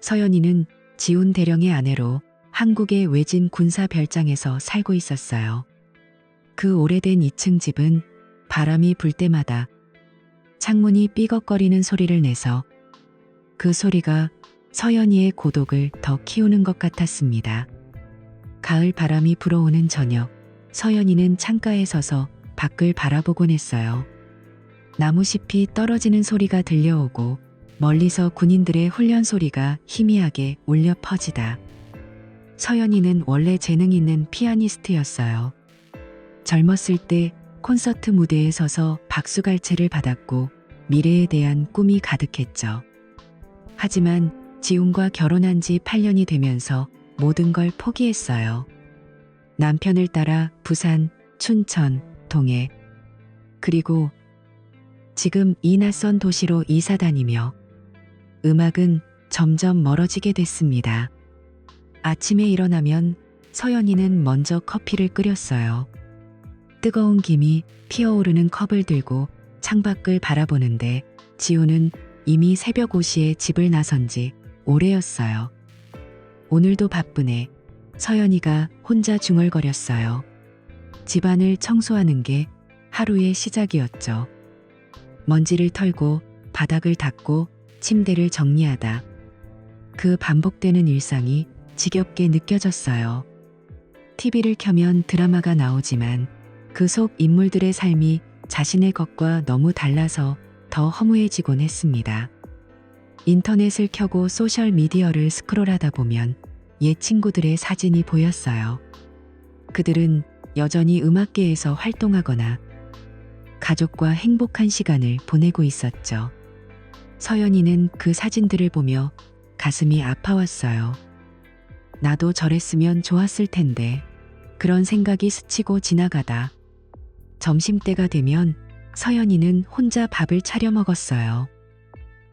서연이는 지훈 대령의 아내로 한국의 외진 군사 별장에서 살고 있었어요. 그 오래된 2층 집은 바람이 불 때마다 창문이 삐걱거리는 소리를 내서 그 소리가 서연이의 고독을 더 키우는 것 같았습니다. 가을 바람이 불어오는 저녁, 서연이는 창가에 서서 밖을 바라보곤 했어요. 나무잎이 떨어지는 소리가 들려오고 멀리서 군인들의 훈련 소리가 희미하게 울려 퍼지다. 서연이는 원래 재능 있는 피아니스트였어요. 젊었을 때 콘서트 무대에 서서 박수갈채를 받았고 미래에 대한 꿈이 가득했죠. 하지만 지훈과 결혼한 지 8년이 되면서 모든 걸 포기했어요. 남편을 따라 부산, 춘천, 동해, 그리고 지금 이 낯선 도시로 이사 다니며 음악은 점점 멀어지게 됐습니다. 아침에 일어나면 서연이는 먼저 커피를 끓였어요. 뜨거운 김이 피어오르는 컵을 들고 창밖을 바라보는데 지훈은 이미 새벽 5시에 집을 나선 지 오래였어요. 오늘도 바쁘네. 서연이가 혼자 중얼거렸어요. 집안을 청소하는 게 하루의 시작이었죠. 먼지를 털고 바닥을 닦고 침대를 정리하다. 그 반복되는 일상이 지겹게 느껴졌어요. TV를 켜면 드라마가 나오지만 그 속 인물들의 삶이 자신의 것과 너무 달라서 더 허무해지곤 했습니다. 인터넷을 켜고 소셜미디어를 스크롤하다 보면 옛 친구들의 사진이 보였어요. 그들은 여전히 음악계에서 활동하거나 가족과 행복한 시간을 보내고 있었죠. 서연이는 그 사진들을 보며 가슴이 아파왔어요. 나도 저랬으면 좋았을 텐데. 그런 생각이 스치고 지나가다 점심때가 되면 서연이는 혼자 밥을 차려 먹었어요.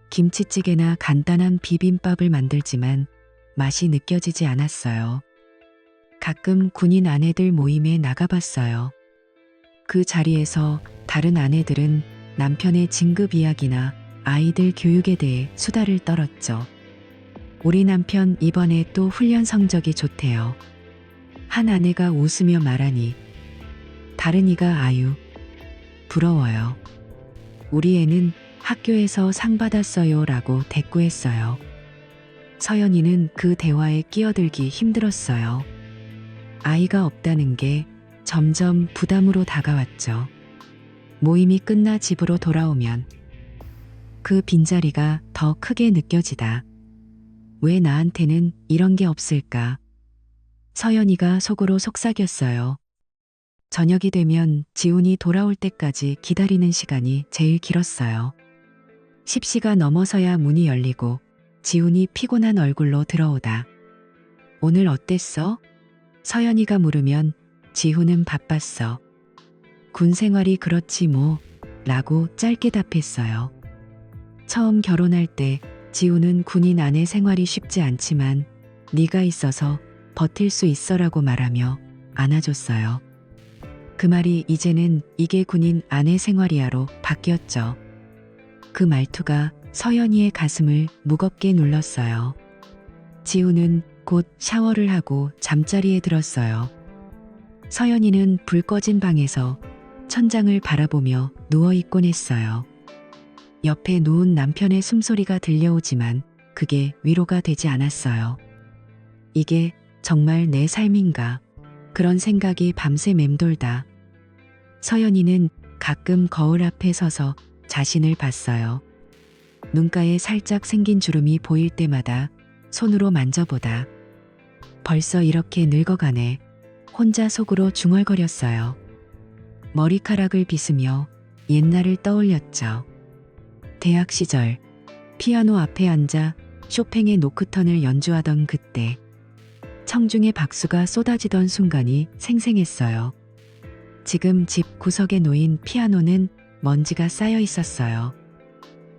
김치찌개나 간단한 비빔밥을 만들지만 맛이 느껴지지 않았어요. 가끔 군인 아내들 모임에 나가봤어요. 그 자리에서 다른 아내들은 남편의 진급 이야기나 아이들 교육에 대해 수다를 떨었죠. 우리 남편 이번에 또 훈련 성적이 좋대요. 한 아내가 웃으며 말하니 다른 이가 아유, 부러워요. 우리 애는 학교에서 상 받았어요 라고 대꾸했어요. 서연이는 그 대화에 끼어들기 힘들었어요. 아이가 없다는 게 점점 부담으로 다가왔죠. 모임이 끝나 집으로 돌아오면 그 빈자리가 더 크게 느껴지다. 왜 나한테는 이런 게 없을까? 서연이가 속으로 속삭였어요. 저녁이 되면 지훈이 돌아올 때까지 기다리는 시간이 제일 길었어요. 10시가 넘어서야 문이 열리고 지훈이 피곤한 얼굴로 들어오다. 오늘 어땠어? 서연이가 물으면 지훈은 바빴어. 군 생활이 그렇지 뭐 라고 짧게 답했어요. 처음 결혼할 때 지훈은 군인 아내 생활이 쉽지 않지만 네가 있어서 버틸 수 있어라고 말하며 안아줬어요. 그 말이 이제는 이게 군인 아내 생활이야로 바뀌었죠. 그 말투가 서연이의 가슴을 무겁게 눌렀어요. 지훈은 곧 샤워를 하고 잠자리에 들었어요. 서연이는 불 꺼진 방에서 천장을 바라보며 누워있곤 했어요. 옆에 누운 남편의 숨소리가 들려오지만 그게 위로가 되지 않았어요. 이게 정말 내 삶인가? 그런 생각이 밤새 맴돌다. 서연이는 가끔 거울 앞에 서서 자신을 봤어요. 눈가에 살짝 생긴 주름이 보일 때마다 손으로 만져보다. 벌써 이렇게 늙어가네. 혼자 속으로 중얼거렸어요. 머리카락을 빗으며 옛날을 떠올렸죠. 대학 시절 피아노 앞에 앉아 쇼팽의 노크턴을 연주하던 그때 청중의 박수가 쏟아지던 순간이 생생했어요. 지금 집 구석에 놓인 피아노는 먼지가 쌓여 있었어요.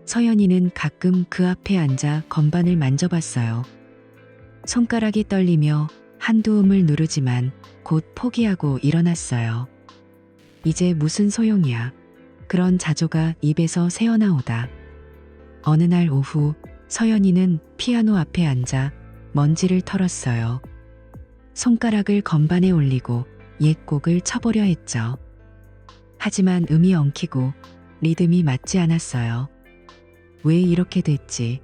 서연이는 가끔 그 앞에 앉아 건반을 만져봤어요. 손가락이 떨리며 한두 음을 누르지만 곧 포기하고 일어났어요. 이제 무슨 소용이야. 그런 자조가 입에서 새어나오다. 어느 날 오후 서연이는 피아노 앞에 앉아 먼지를 털었어요. 손가락을 건반에 올리고 옛 곡을 쳐보려 했죠. 하지만 음이 엉키고 리듬이 맞지 않았어요. 왜 이렇게 됐지?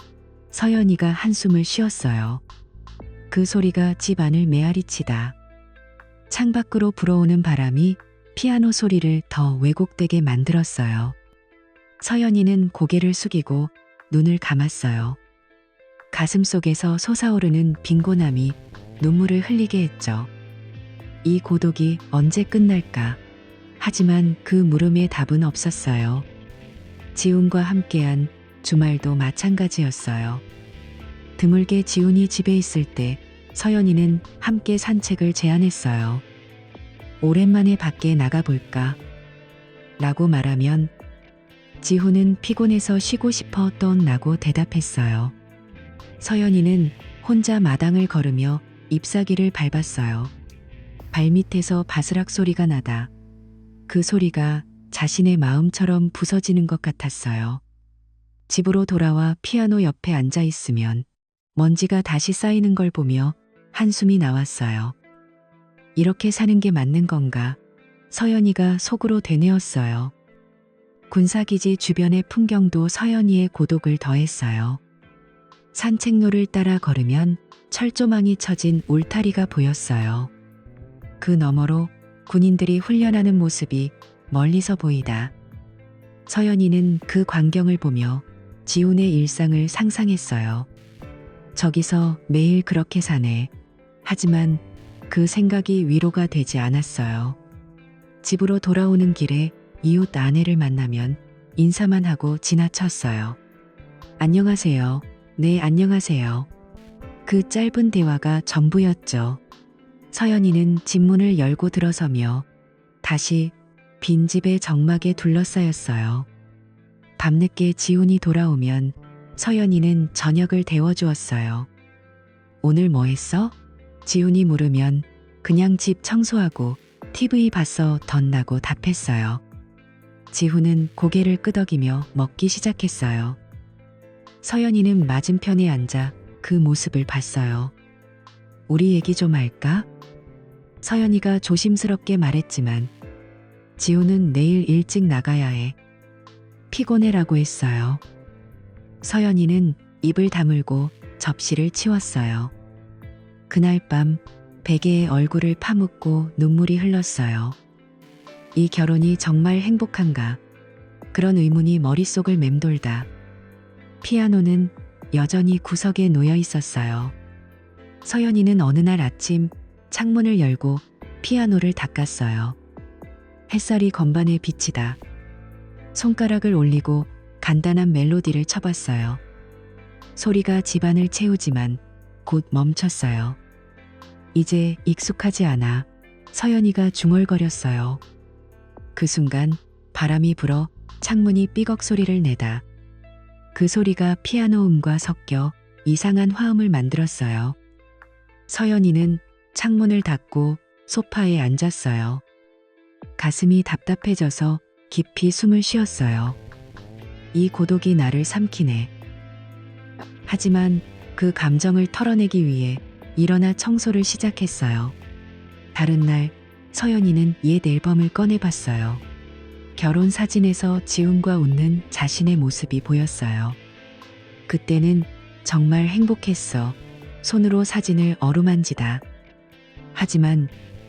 서연이가 한숨을 쉬었어요. 그 소리가 집 안을 메아리치다. 창밖으로 불어오는 바람이 피아노 소리를 더 왜곡되게 만들었어요. 서연이는 고개를 숙이고 눈을 감았어요. 가슴속에서 솟아오르는 빈곤함이 눈물을 흘리게 했죠. 이 고독이 언제 끝날까? 하지만 그 물음에 답은 없었어요. 지훈과 함께한 주말도 마찬가지였어요. 드물게 지훈이 집에 있을 때 서연이는 함께 산책을 제안했어요. 오랜만에 밖에 나가볼까? 라고 말하면 지훈은 피곤해서 쉬고 싶어 떠온다고 대답했어요. 서연이는 혼자 마당을 걸으며 잎사귀를 밟았어요. 발밑에서 바스락 소리가 나다. 그 소리가 자신의 마음처럼 부서지는 것 같았어요. 집으로 돌아와 피아노 옆에 앉아 있으면 먼지가 다시 쌓이는 걸 보며 한숨이 나왔어요. 이렇게 사는 게 맞는 건가? 서연이가 속으로 되뇌었어요. 군사기지 주변의 풍경도 서연이의 고독을 더했어요. 산책로를 따라 걸으면 철조망이 쳐진 울타리가 보였어요. 그 너머로 군인들이 훈련하는 모습이 멀리서 보이다. 서연이는 그 광경을 보며 지훈의 일상을 상상했어요. 저기서 매일 그렇게 사네. 하지만 그 생각이 위로가 되지 않았어요. 집으로 돌아오는 길에 이웃 아내를 만나면 인사만 하고 지나쳤어요. 안녕하세요. 네, 안녕하세요. 그 짧은 대화가 전부였죠. 서연이는 집 문을 열고 들어서며 다시 빈집의 정막에 둘러싸였어요. 밤늦게 지훈이 돌아오면 서연이는 저녁을 데워주었어요. 오늘 뭐 했어? 지훈이 물으면 그냥 집 청소하고 TV 봤어 덧나고 답했어요. 지훈은 고개를 끄덕이며 먹기 시작했어요. 서연이는 맞은편에 앉아 그 모습을 봤어요. 우리 얘기 좀 할까? 서연이가 조심스럽게 말했지만 지훈은 내일 일찍 나가야 해. 피곤해라고 했어요. 서연이는 입을 다물고 접시를 치웠어요. 그날 밤 베개에 얼굴을 파묻고 눈물이 흘렀어요. 이 결혼이 정말 행복한가? 그런 의문이 머릿속을 맴돌다. 피아노는 여전히 구석에 놓여 있었어요. 서연이는 어느 날 아침 창문을 열고 피아노를 닦았어요. 햇살이 건반에 비치다. 손가락을 올리고 간단한 멜로디를 쳐봤어요. 소리가 집안을 채우지만 곧 멈췄어요. 이제 익숙하지 않아. 서연이가 중얼거렸어요. 그 순간 바람이 불어 창문이 삐걱 소리를 내다. 그 소리가 피아노 음과 섞여 이상한 화음을 만들었어요. 서연이는 창문을 닫고 소파에 앉았어요. 가슴이 답답해져서 깊이 숨을 쉬었어요. 이 고독이 나를 삼키네. 하지만 그 감정을 털어내기 위해 일어나 청소를 시작했어요. 다른 날 서연이는 옛 앨범을 꺼내봤어요. 결혼 사진에서 지훈과 웃는 자신의 모습이 보였어요. 그때는 정말 행복했어. 손으로 사진을 어루만지다. 하지만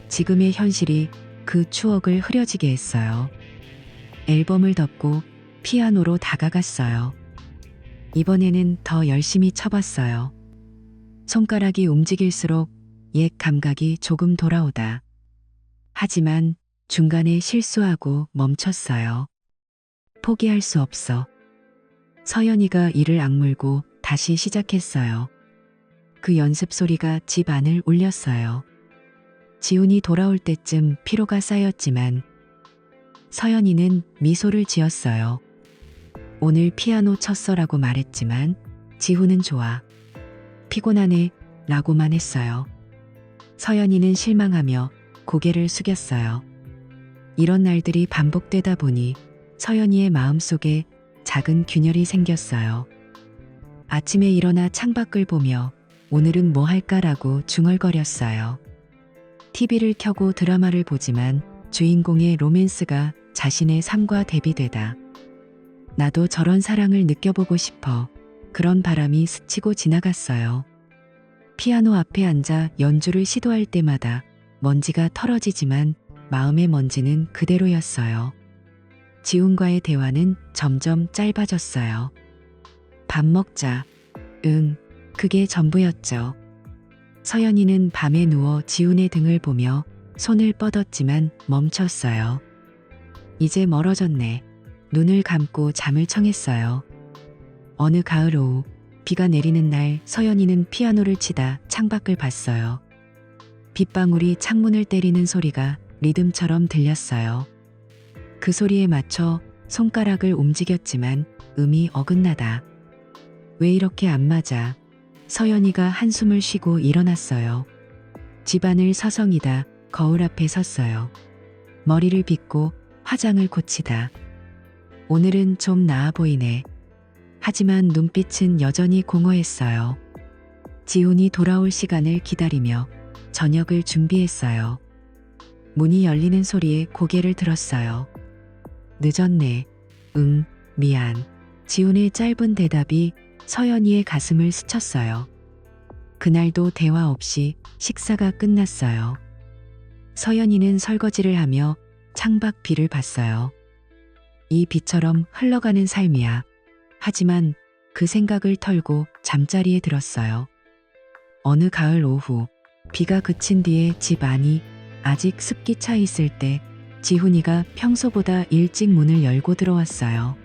지금의 현실이 그 추억을 흐려지게 했어요. 앨범을 덮고 피아노로 다가갔어요. 이번에는 더 열심히 쳐봤어요. 손가락이 움직일수록 옛 감각이 조금 돌아오다. 하지만 중간에 실수하고 멈췄어요. 포기할 수 없어. 서연이가 이를 악물고 다시 시작했어요. 그 연습 소리가 집 안을 울렸어요. 지훈이 돌아올 때쯤 피로가 쌓였지만 서연이는 미소를 지었어요. 오늘 피아노 쳤어라고 말했지만 지훈은 좋아. 피곤하네 라고만 했어요. 서연이는 실망하며 고개를 숙였어요. 이런 날들이 반복되다 보니 서연이의 마음속에 작은 균열이 생겼어요. 아침에 일어나 창밖을 보며 오늘은 뭐 할까라고 중얼거렸어요. TV를 켜고 드라마를 보지만 주인공의 로맨스가 자신의 삶과 대비되다. 나도 저런 사랑을 느껴보고 싶어. 그런 바람이 스치고 지나갔어요. 피아노 앞에 앉아 연주를 시도할 때마다 먼지가 털어지지만 마음의 먼지는 그대로였어요. 지훈과의 대화는 점점 짧아졌어요. 밥 먹자. 응, 그게 전부였죠. 서연이는 밤에 누워 지훈의 등을 보며 손을 뻗었지만 멈췄어요. 이제 멀어졌네. 눈을 감고 잠을 청했어요. 어느 가을 오후 비가 내리는 날 서연이는 피아노를 치다 창밖을 봤어요. 빗방울이 창문을 때리는 소리가 리듬처럼 들렸어요. 그 소리에 맞춰 손가락을 움직였지만 음이 어긋나다. 왜 이렇게 안 맞아? 서연이가 한숨을 쉬고 일어났어요. 집안을 서성이다 거울 앞에 섰어요. 머리를 빗고 화장을 고치다. 오늘은 좀 나아 보이네. 하지만 눈빛은 여전히 공허했어요. 지훈이 돌아올 시간을 기다리며 저녁을 준비했어요. 문이 열리는 소리에 고개를 들었어요. 늦었네. 응, 미안. 지훈의 짧은 대답이 서연이의 가슴을 스쳤어요. 그날도 대화 없이 식사가 끝났어요. 서연이는 설거지를 하며 창밖 비를 봤어요. 이 비처럼 흘러가는 삶이야. 하지만 그 생각을 털고 잠자리에 들었어요. 어느 가을 오후 비가 그친 뒤에 집 안이 아직 습기 차 있을 때 지훈이가 평소보다 일찍 문을 열고 들어왔어요.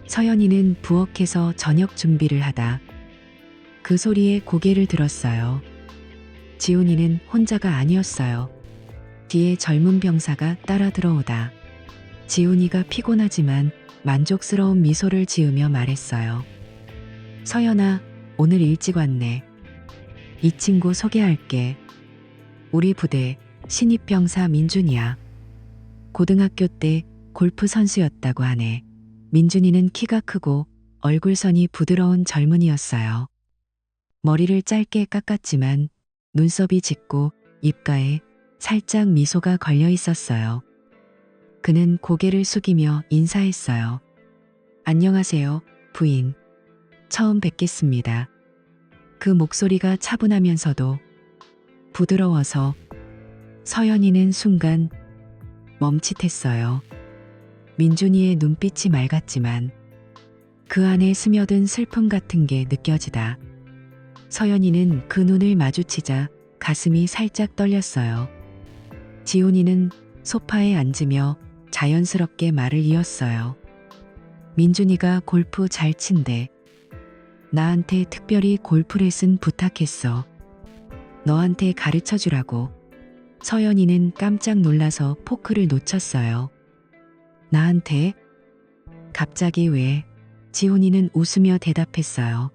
서연이는 부엌에서 저녁 준비를 하다 그 소리에 고개를 들었어요. 지훈이는 혼자가 아니었어요. 뒤에 젊은 병사가 따라 들어오다. 지훈이가 피곤하지만 만족스러운 미소를 지으며 말했어요. 서연아, 오늘 일찍 왔네. 이 친구 소개할게. 우리 부대 신입병사 민준이야. 고등학교 때 골프 선수였다고 하네. 민준이는 키가 크고 얼굴선이 부드러운 젊은이였어요. 머리를 짧게 깎았지만 눈썹이 짙고 입가에 살짝 미소가 걸려 있었어요. 그는 고개를 숙이며 인사했어요. 안녕하세요, 부인. 처음 뵙겠습니다. 그 목소리가 차분하면서도 부드러워서 서연이는 순간 멈칫했어요. 민준이의 눈빛이 맑았지만 그 안에 스며든 슬픔 같은 게 느껴지다. 서연이는 그 눈을 마주치자 가슴이 살짝 떨렸어요. 지훈이는 소파에 앉으며 자연스럽게 말을 이었어요. 민준이가 골프 잘 친대. 나한테 특별히 골프 레슨 부탁했어. 너한테 가르쳐 주라고. 서연이는 깜짝 놀라서 포크를 놓쳤어요. 나한테? 갑자기 왜? 지훈이는 웃으며 대답했어요.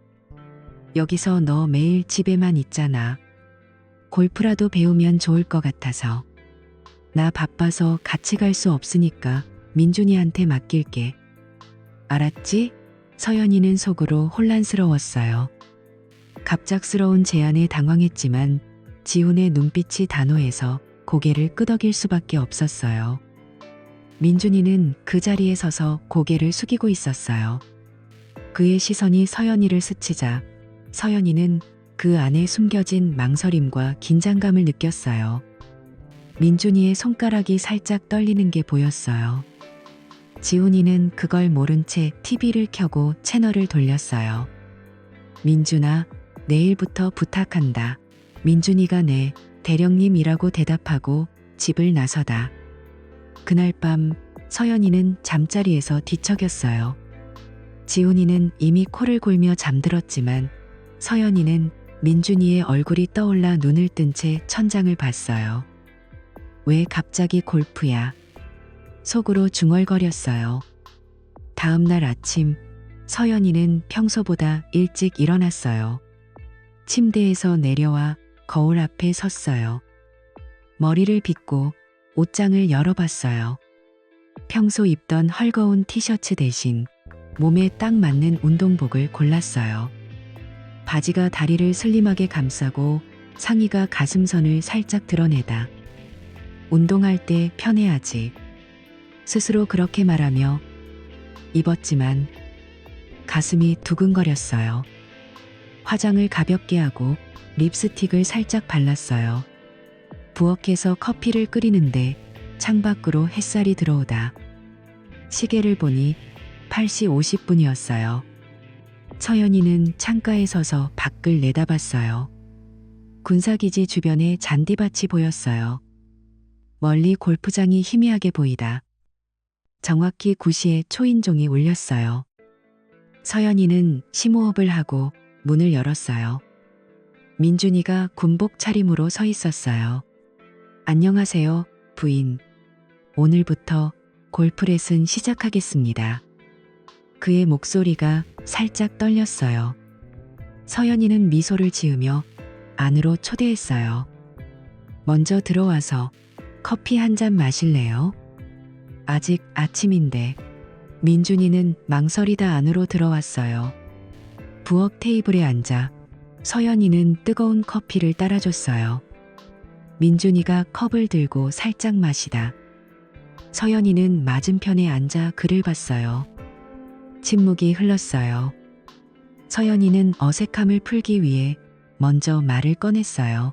여기서 너 매일 집에만 있잖아. 골프라도 배우면 좋을 것 같아서. 나 바빠서 같이 갈 수 없으니까 민준이한테 맡길게. 알았지? 서연이는 속으로 혼란스러웠어요. 갑작스러운 제안에 당황했지만 지훈의 눈빛이 단호해서 고개를 끄덕일 수밖에 없었어요. 민준이는 그 자리에 서서 고개를 숙이고 있었어요. 그의 시선이 서연이를 스치자 서연이는 그 안에 숨겨진 망설임과 긴장감을 느꼈어요. 민준이의 손가락이 살짝 떨리는 게 보였어요. 지훈이는 그걸 모른 채 TV를 켜고 채널을 돌렸어요. 민준아, 내일부터 부탁한다. 민준이가 네, 대령님이라고 대답하고 집을 나서다. 그날 밤 서연이는 잠자리에서 뒤척였어요. 지훈이는 이미 코를 골며 잠들었지만 서연이는 민준이의 얼굴이 떠올라 눈을 뜬 채 천장을 봤어요. 왜 갑자기 골프야? 속으로 중얼거렸어요. 다음 날 아침 서연이는 평소보다 일찍 일어났어요. 침대에서 내려와 거울 앞에 섰어요. 머리를 빗고 옷장을 열어봤어요. 평소 입던 헐거운 티셔츠 대신 몸에 딱 맞는 운동복을 골랐어요. 바지가 다리를 슬림하게 감싸고 상의가 가슴선을 살짝 드러내다. 운동할 때 편해야지. 스스로 그렇게 말하며 입었지만 가슴이 두근거렸어요. 화장을 가볍게 하고 립스틱을 살짝 발랐어요. 부엌에서 커피를 끓이는데 창밖으로 햇살이 들어오다. 시계를 보니 8시 50분이었어요. 서연이는 창가에 서서 밖을 내다봤어요. 군사기지 주변에 잔디밭이 보였어요. 멀리 골프장이 희미하게 보이다. 정확히 9시에 초인종이 울렸어요. 서연이는 심호흡을 하고 문을 열었어요. 민준이가 군복 차림으로 서 있었어요. 안녕하세요, 부인. 오늘부터 골프레슨 시작하겠습니다. 그의 목소리가 살짝 떨렸어요. 서연이는 미소를 지으며 안으로 초대했어요. 먼저 들어와서 커피 한 잔 마실래요? 아직 아침인데. 민준이는 망설이다 안으로 들어왔어요. 부엌 테이블에 앉아 서연이는 뜨거운 커피를 따라줬어요. 민준이가 컵을 들고 살짝 마시다. 서연이는 맞은편에 앉아 글을 봤어요. 침묵이 흘렀어요. 서연이는 어색함을 풀기 위해 먼저 말을 꺼냈어요.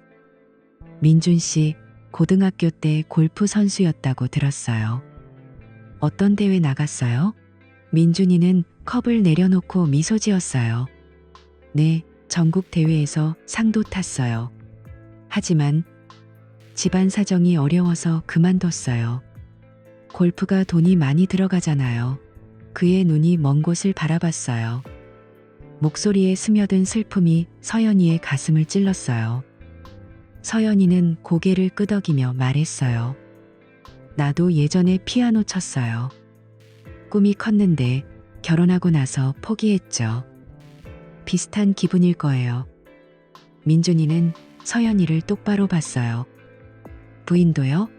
민준 씨, 고등학교 때 골프 선수였다고 들었어요. 어떤 대회 나갔어요? 민준이는 컵을 내려놓고 미소 지었어요. 네, 전국 대회에서 상도 탔어요. 하지만 집안 사정이 어려워서 그만뒀어요. 골프가 돈이 많이 들어가잖아요. 그의 눈이 먼 곳을 바라봤어요. 목소리에 스며든 슬픔이 서연이의 가슴을 찔렀어요. 서연이는 고개를 끄덕이며 말했어요. 나도 예전에 피아노 쳤어요. 꿈이 컸는데 결혼하고 나서 포기했죠. 비슷한 기분일 거예요. 민준이는 서연이를 똑바로 봤어요. 부인도요?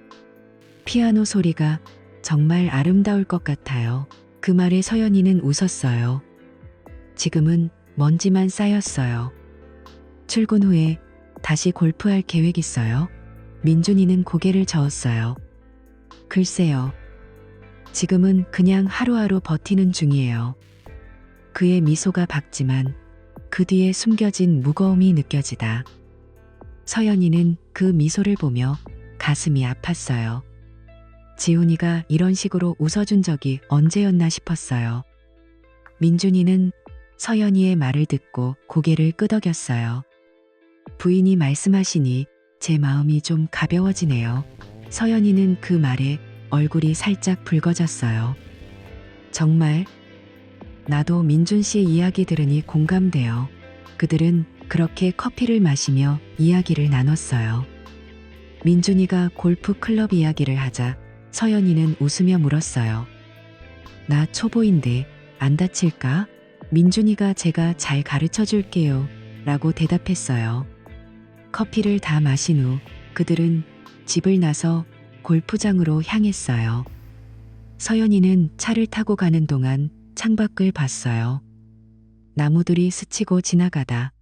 피아노 소리가 정말 아름다울 것 같아요. 그 말에 서연이는 웃었어요. 지금은 먼지만 쌓였어요. 출근 후에 다시 골프할 계획 있어요? 민준이는 고개를 저었어요. 글쎄요. 지금은 그냥 하루하루 버티는 중이에요. 그의 미소가 밝지만 그 뒤에 숨겨진 무거움이 느껴지다. 서연이는 그 미소를 보며 가슴이 아팠어요. 지훈이가 이런 식으로 웃어준 적이 언제였나 싶었어요. 민준이는 서연이의 말을 듣고 고개를 끄덕였어요. 부인이 말씀하시니 제 마음이 좀 가벼워지네요. 서연이는 그 말에 얼굴이 살짝 붉어졌어요. 정말? 나도 민준 씨의 이야기 들으니 공감돼요. 그들은 그렇게 커피를 마시며 이야기를 나눴어요. 민준이가 골프 클럽 이야기를 하자 서연이는 웃으며 물었어요. 나 초보인데 안 다칠까? 민준이가 제가 잘 가르쳐 줄게요. 라고 대답했어요. 커피를 다 마신 후 그들은 집을 나서 골프장으로 향했어요. 서연이는 차를 타고 가는 동안 창밖을 봤어요. 나무들이 스치고 지나가다.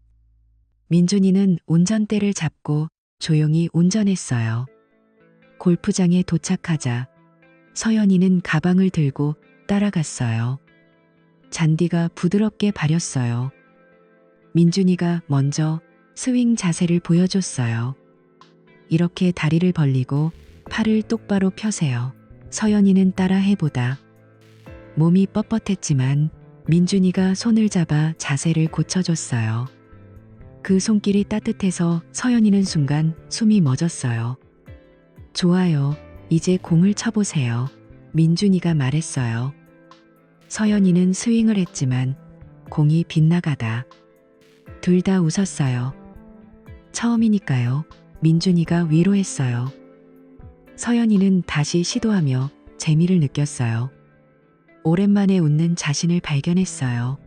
민준이는 운전대를 잡고 조용히 운전했어요. 골프장에 도착하자 서연이는 가방을 들고 따라갔어요. 잔디가 부드럽게 바렸어요. 민준이가 먼저 스윙 자세를 보여줬어요. 이렇게 다리를 벌리고 팔을 똑바로 펴세요. 서연이는 따라 해보다. 몸이 뻣뻣했지만 민준이가 손을 잡아 자세를 고쳐줬어요. 그 손길이 따뜻해서 서연이는 순간 숨이 멎었어요. 좋아요. 이제 공을 쳐보세요. 민준이가 말했어요. 서연이는 스윙을 했지만 공이 빗나가다. 둘 다 웃었어요. 처음이니까요. 민준이가 위로했어요. 서연이는 다시 시도하며 재미를 느꼈어요. 오랜만에 웃는 자신을 발견했어요.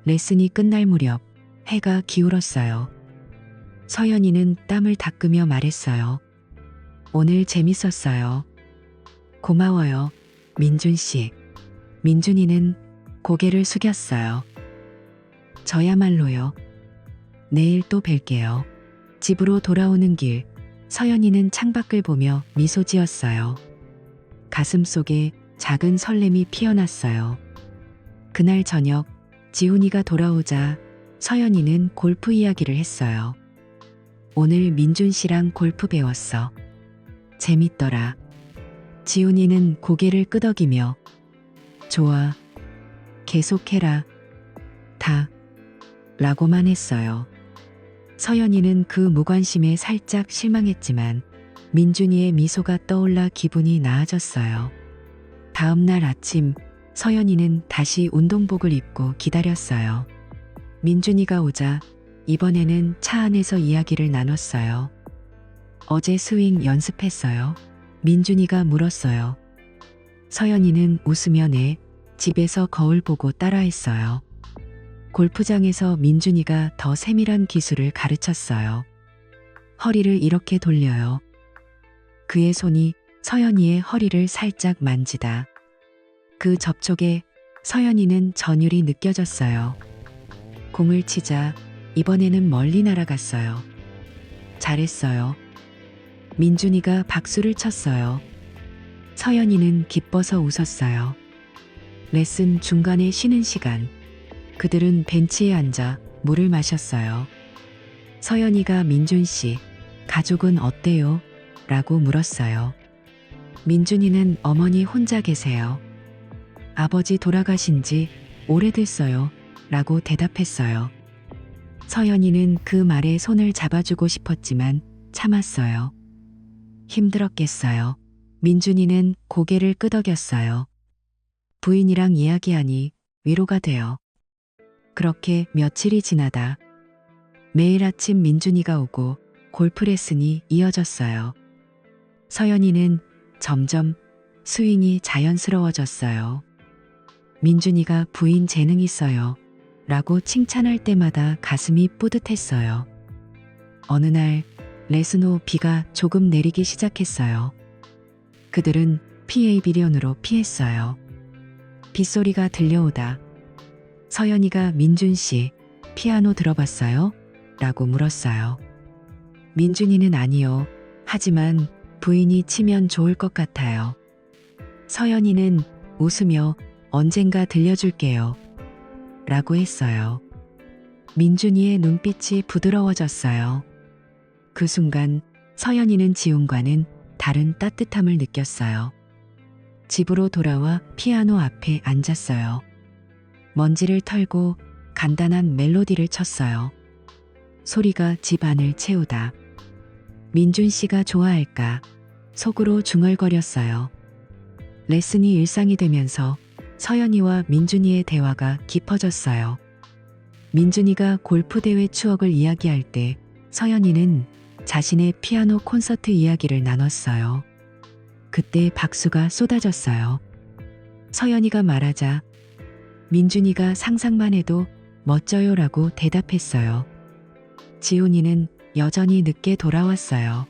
레슨이 끝날 무렵 해가 기울었어요. 서연이는 땀을 닦으며 말했어요. 오늘 재밌었어요. 고마워요, 민준 씨. 민준이는 고개를 숙였어요. 저야말로요. 내일 또 뵐게요. 집으로 돌아오는 길, 서연이는 창밖을 보며 미소 지었어요. 가슴 속에 작은 설렘이 피어났어요. 그날 저녁, 지훈이가 돌아오자 서연이는 골프 이야기를 했어요. 오늘 민준 씨랑 골프 배웠어. 재밌더라. 지훈이는 고개를 끄덕이며 좋아. 계속해라. 다. 라고만 했어요. 서연이는 그 무관심에 살짝 실망했지만 민준이의 미소가 떠올라 기분이 나아졌어요. 다음 날 아침 서연이는 다시 운동복을 입고 기다렸어요. 민준이가 오자 이번에는 차 안에서 이야기를 나눴어요. 어제 스윙 연습했어요? 민준이가 물었어요. 서연이는 웃으며 네, 집에서 거울 보고 따라했어요. 골프장에서 민준이가 더 세밀한 기술을 가르쳤어요. 허리를 이렇게 돌려요. 그의 손이 서연이의 허리를 살짝 만지다. 그 접촉에 서연이는 전율이 느껴졌어요. 공을 치자 이번에는 멀리 날아갔어요. 잘했어요. 민준이가 박수를 쳤어요. 서연이는 기뻐서 웃었어요. 레슨 중간에 쉬는 시간. 그들은 벤치에 앉아 물을 마셨어요. 서연이가 민준 씨, 가족은 어때요? 라고 물었어요. 민준이는 어머니 혼자 계세요. 아버지 돌아가신 지 오래됐어요. 라고 대답했어요. 서연이는 그 말에 손을 잡아주고 싶었지만 참았어요. 힘들었겠어요. 민준이는 고개를 끄덕였어요. 부인이랑 이야기하니 위로가 돼요. 그렇게 며칠이 지나다 매일 아침 민준이가 오고 골프 레슨이 이어졌어요. 서연이는 점점 스윙이 자연스러워졌어요. 민준이가 부인 재능 있어요. 라고 칭찬할 때마다 가슴이 뿌듯했어요. 어느 날 레슨 후 비가 조금 내리기 시작했어요. 그들은 PA 비련으로 피했어요. 빗소리가 들려오다 서연이가 민준 씨, 피아노 들어봤어요? 라고 물었어요. 민준이는 아니요. 하지만 부인이 치면 좋을 것 같아요. 서연이는 웃으며 언젠가 들려줄게요. 라고 했어요. 민준이의 눈빛이 부드러워졌어요. 그 순간 서연이는 지훈과는 다른 따뜻함을 느꼈어요. 집으로 돌아와 피아노 앞에 앉았어요. 먼지를 털고 간단한 멜로디를 쳤어요. 소리가 집 안을 채우다. 민준 씨가 좋아할까? 속으로 중얼거렸어요. 레슨이 일상이 되면서 서연이와 민준이의 대화가 깊어졌어요. 민준이가 골프대회 추억을 이야기할 때 서연이는 자신의 피아노 콘서트 이야기를 나눴어요. 그때 박수가 쏟아졌어요. 서연이가 말하자 민준이가 상상만 해도 멋져요라고 대답했어요. 지훈이는 여전히 늦게 돌아왔어요.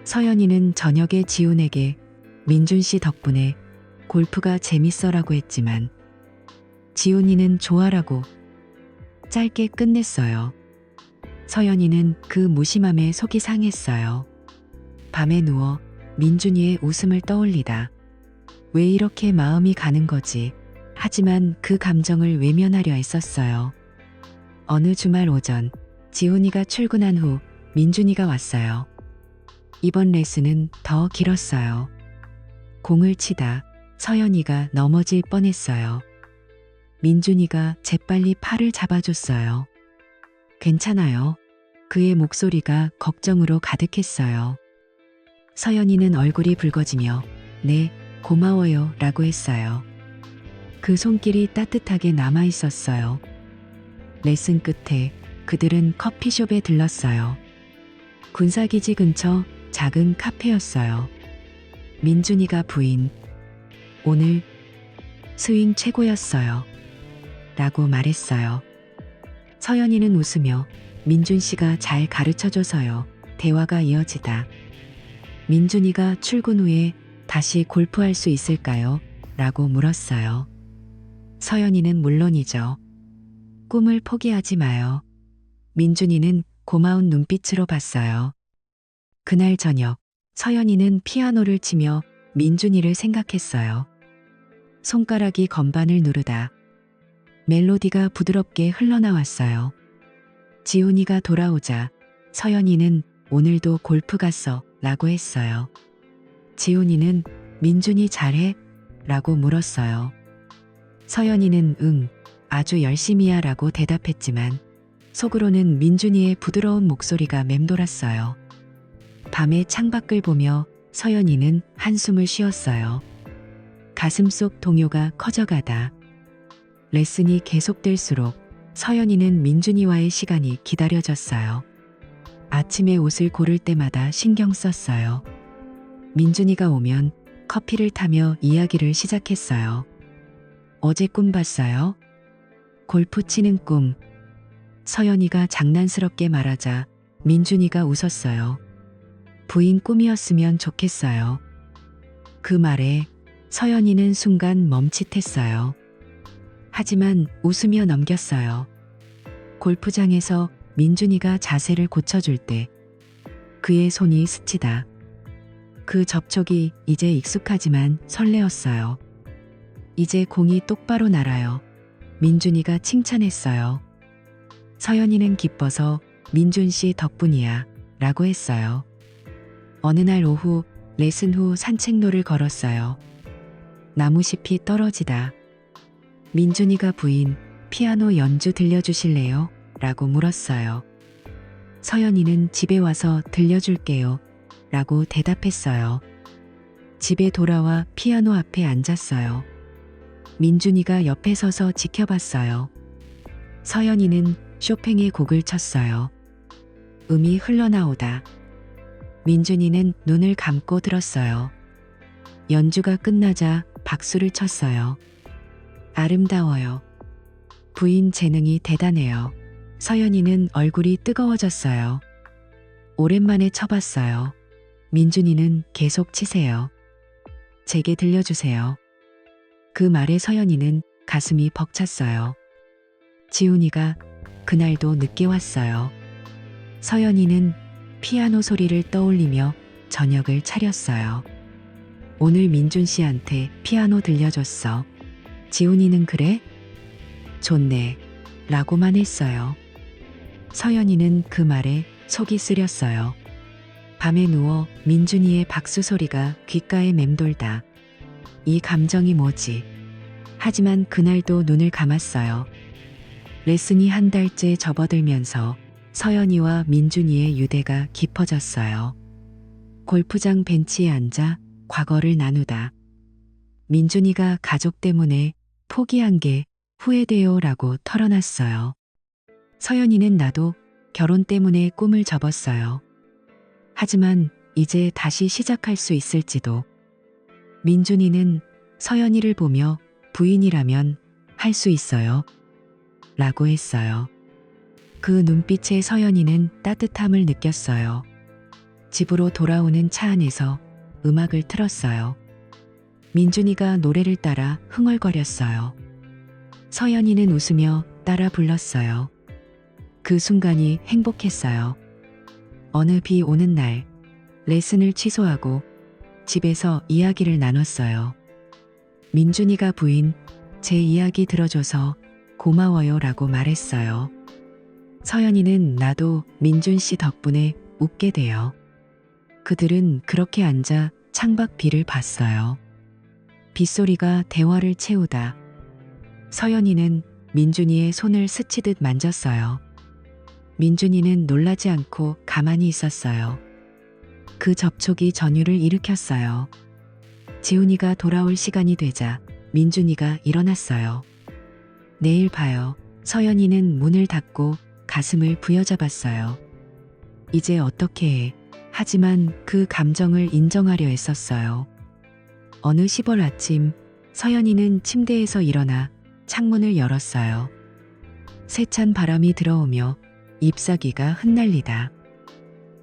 서연이는 저녁에 지훈에게 민준 씨 덕분에 골프가 재밌어라고 했지만 지훈이는 좋아라고 짧게 끝냈어요. 서연이는 그 무심함에 속이 상했어요. 밤에 누워 민준이의 웃음을 떠올리다. 왜 이렇게 마음이 가는 거지? 하지만 그 감정을 외면하려 했었어요. 어느 주말 오전 지훈이가 출근한 후 민준이가 왔어요. 이번 레슨은 더 길었어요. 공을 치다 서연이가 넘어질 뻔했어요. 민준이가 재빨리 팔을 잡아줬어요. 괜찮아요. 그의 목소리가 걱정으로 가득했어요. 서연이는 얼굴이 붉어지며 네, 고마워요 라고 했어요. 그 손길이 따뜻하게 남아 있었어요. 레슨 끝에 그들은 커피숍에 들렀어요. 군사기지 근처 작은 카페였어요. 민준이가 부인, 오늘 스윙 최고였어요. 라고 말했어요. 서연이는 웃으며 민준 씨가 잘 가르쳐줘서요. 대화가 이어지다. 민준이가 출근 후에 다시 골프할 수 있을까요? 라고 물었어요. 서연이는 물론이죠. 꿈을 포기하지 마요. 민준이는 고마운 눈빛으로 봤어요. 그날 저녁 서연이는 피아노를 치며 민준이를 생각했어요. 손가락이 건반을 누르다 멜로디가 부드럽게 흘러나왔어요. 지훈이가 돌아오자 서연이는 오늘도 골프 갔어 라고 했어요. 지훈이는 민준이 잘해? 라고 물었어요. 서연이는 응, 아주 열심히야 라고 대답했지만 속으로는 민준이의 부드러운 목소리가 맴돌았어요. 밤에 창밖을 보며 서연이는 한숨을 쉬었어요. 가슴속 동요가 커져가다. 레슨이 계속될수록 서연이는 민준이와의 시간이 기다려졌어요. 아침에 옷을 고를 때마다 신경 썼어요. 민준이가 오면 커피를 타며 이야기를 시작했어요. 어제 꿈 봤어요? 골프 치는 꿈. 서연이가 장난스럽게 말하자 민준이가 웃었어요. 부인 꿈이었으면 좋겠어요. 그 말에 서연이는 순간 멈칫했어요. 하지만 웃으며 넘겼어요. 골프장에서 민준이가 자세를 고쳐줄 때 그의 손이 스치다. 그 접촉이 이제 익숙하지만 설레었어요. 이제 공이 똑바로 날아요. 민준이가 칭찬했어요. 서연이는 기뻐서 민준 씨 덕분이야 라고 했어요. 어느 날 오후 레슨 후 산책로를 걸었어요. 나무잎이 떨어지다. 민준이가 부인 피아노 연주 들려주실래요? 라고 물었어요. 서연이는 집에 와서 들려줄게요 라고 대답했어요. 집에 돌아와 피아노 앞에 앉았어요. 민준이가 옆에 서서 지켜봤어요. 서연이는 쇼팽의 곡을 쳤어요. 음이 흘러나오다. 민준이는 눈을 감고 들었어요. 연주가 끝나자 박수를 쳤어요. 아름다워요. 부인 재능이 대단해요. 서연이는 얼굴이 뜨거워졌어요. 오랜만에 쳐봤어요. 민준이는 계속 치세요. 제게 들려주세요. 그 말에 서연이는 가슴이 벅찼어요. 지훈이가 그날도 늦게 왔어요. 서연이는 피아노 소리를 떠올리며 저녁을 차렸어요. 오늘 민준 씨한테 피아노 들려줬어. 지훈이는 그래? 좋네. 라고만 했어요. 서연이는 그 말에 속이 쓰렸어요. 밤에 누워 민준이의 박수 소리가 귓가에 맴돌다. 이 감정이 뭐지? 하지만 그날도 눈을 감았어요. 레슨이 한 달째 접어들면서 서연이와 민준이의 유대가 깊어졌어요. 골프장 벤치에 앉아 과거를 나누다. 민준이가 가족 때문에 포기한 게 후회돼요 라고 털어놨어요. 서연이는 나도 결혼 때문에 꿈을 접었어요. 하지만 이제 다시 시작할 수 있을지도. 민준이는 서연이를 보며 부인이라면 할 수 있어요. 라고 했어요. 그 눈빛에 서연이는 따뜻함을 느꼈어요. 집으로 돌아오는 차 안에서 음악을 틀었어요. 민준이가 노래를 따라 흥얼거렸어요. 서연이는 웃으며 따라 불렀어요. 그 순간이 행복했어요. 어느 비 오는 날 레슨을 취소하고 집에서 이야기를 나눴어요. 민준이가 부인 제 이야기 들어줘서 고마워요 라고 말했어요. 서연이는 나도 민준 씨 덕분에 웃게 돼요. 그들은 그렇게 앉아 창밖 비를 봤어요. 빗소리가 대화를 채우다. 서연이는 민준이의 손을 스치듯 만졌어요. 민준이는 놀라지 않고 가만히 있었어요. 그 접촉이 전율을 일으켰어요. 지훈이가 돌아올 시간이 되자 민준이가 일어났어요. 내일 봐요. 서연이는 문을 닫고 가슴을 부여잡았어요. 이제 어떻게 해. 하지만 그 감정을 인정하려 했었어요. 어느 10월 아침 서연이는 침대에서 일어나 창문을 열었어요. 세찬 바람이 들어오며 잎사귀가 흩날리다.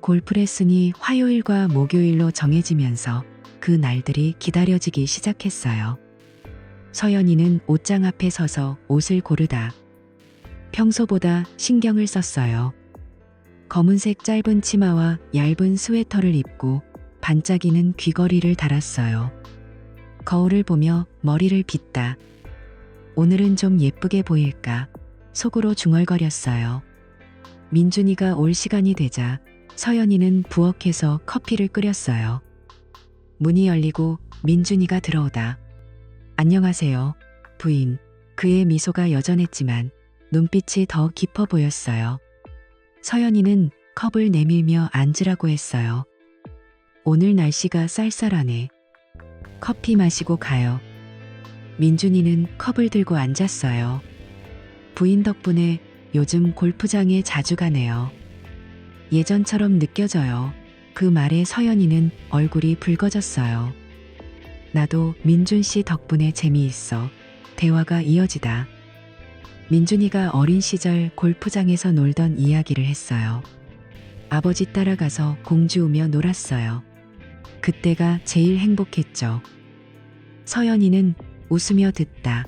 골프 레슨이 화요일과 목요일로 정해지면서 그 날들이 기다려지기 시작했어요. 서연이는 옷장 앞에 서서 옷을 고르다 평소보다 신경을 썼어요. 검은색 짧은 치마와 얇은 스웨터를 입고 반짝이는 귀걸이를 달았어요. 거울을 보며 머리를 빗다. 오늘은 좀 예쁘게 보일까 속으로 중얼거렸어요. 민준이가 올 시간이 되자 서연이는 부엌에서 커피를 끓였어요. 문이 열리고 민준이가 들어오다. 안녕하세요, 부인. 그의 미소가 여전했지만 눈빛이 더 깊어 보였어요. 서연이는 컵을 내밀며 앉으라고 했어요. 오늘 날씨가 쌀쌀하네. 커피 마시고 가요. 민준이는 컵을 들고 앉았어요. 부인 덕분에 요즘 골프장에 자주 가네요. 예전처럼 느껴져요. 그 말에 서연이는 얼굴이 붉어졌어요. 나도 민준 씨 덕분에 재미있어. 대화가 이어지다. 민준이가 어린 시절 골프장에서 놀던 이야기를 했어요. 아버지 따라가서 공 주우며 놀았어요. 그때가 제일 행복했죠. 서연이는 웃으며 듣다.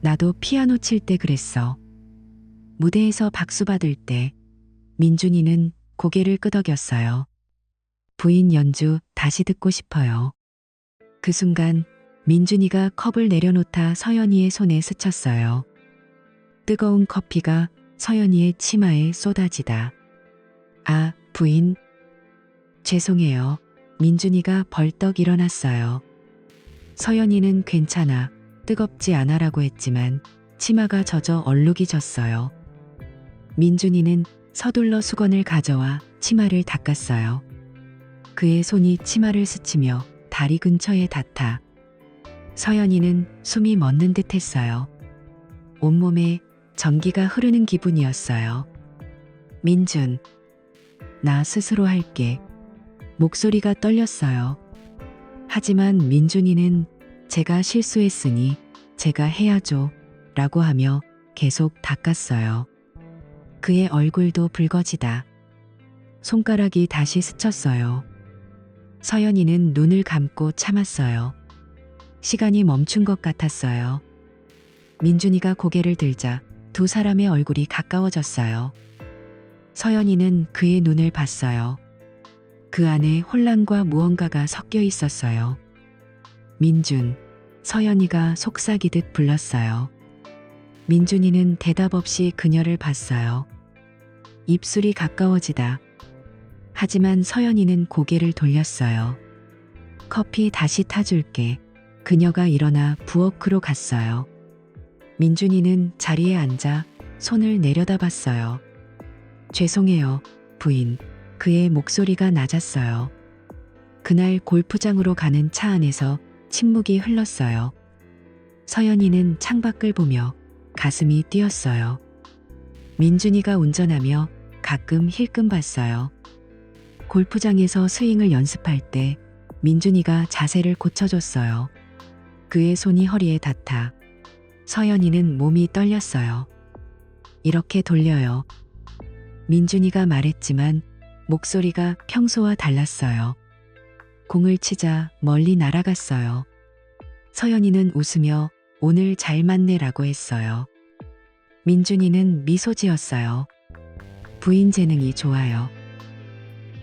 나도 피아노 칠 때 그랬어. 무대에서 박수 받을 때 민준이는 고개를 끄덕였어요. 부인 연주 다시 듣고 싶어요. 그 순간 민준이가 컵을 내려놓다 서연이의 손에 스쳤어요. 뜨거운 커피가 서연이의 치마에 쏟아지다. 아, 부인. 죄송해요. 민준이가 벌떡 일어났어요. 서연이는 괜찮아. 뜨겁지 않아라고 했지만 치마가 젖어 얼룩이 졌어요. 민준이는 서둘러 수건을 가져와 치마를 닦았어요. 그의 손이 치마를 스치며 다리 근처에 닿다. 서연이는 숨이 멎는 듯 했어요. 온몸에 전기가 흐르는 기분이었어요. 민준, 나 스스로 할게. 목소리가 떨렸어요. 하지만 민준이는 제가 실수했으니 제가 해야죠 라고 하며 계속 닦았어요. 그의 얼굴도 붉어지다. 손가락이 다시 스쳤어요. 서연이는 눈을 감고 참았어요. 시간이 멈춘 것 같았어요. 민준이가 고개를 들자 두 사람의 얼굴이 가까워졌어요. 서연이는 그의 눈을 봤어요. 그 안에 혼란과 무언가가 섞여 있었어요. 민준, 서연이가 속삭이듯 불렀어요. 민준이는 대답 없이 그녀를 봤어요. 입술이 가까워지다. 하지만 서연이는 고개를 돌렸어요. 커피 다시 타줄게. 그녀가 일어나 부엌으로 갔어요. 민준이는 자리에 앉아 손을 내려다봤어요. 죄송해요, 부인. 그의 목소리가 낮았어요. 그날 골프장으로 가는 차 안에서 침묵이 흘렀어요. 서연이는 창밖을 보며 가슴이 뛰었어요. 민준이가 운전하며 가끔 힐끔 봤어요. 골프장에서 스윙을 연습할 때 민준이가 자세를 고쳐줬어요. 그의 손이 허리에 닿다. 서연이는 몸이 떨렸어요. 이렇게 돌려요. 민준이가 말했지만 목소리가 평소와 달랐어요. 공을 치자 멀리 날아갔어요. 서연이는 웃으며 오늘 잘 맞네라고 했어요. 민준이는 미소 지었어요. 부인 재능이 좋아요.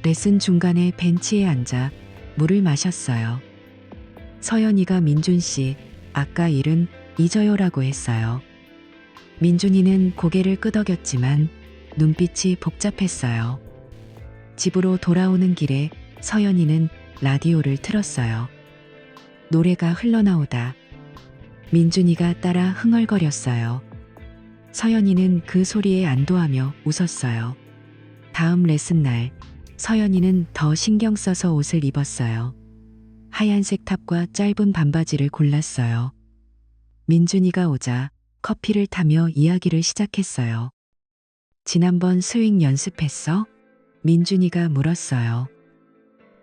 레슨 중간에 벤치에 앉아 물을 마셨어요. 서연이가 민준 씨, 아까 일은 잊어요라고 했어요. 민준이는 고개를 끄덕였지만 눈빛이 복잡했어요. 집으로 돌아오는 길에 서연이는 라디오를 틀었어요. 노래가 흘러나오다. 민준이가 따라 흥얼거렸어요. 서연이는 그 소리에 안도하며 웃었어요. 다음 레슨 날, 서연이는 더 신경 써서 옷을 입었어요. 하얀색 탑과 짧은 반바지를 골랐어요. 민준이가 오자 커피를 타며 이야기를 시작했어요. 지난번 스윙 연습했어? 민준이가 물었어요.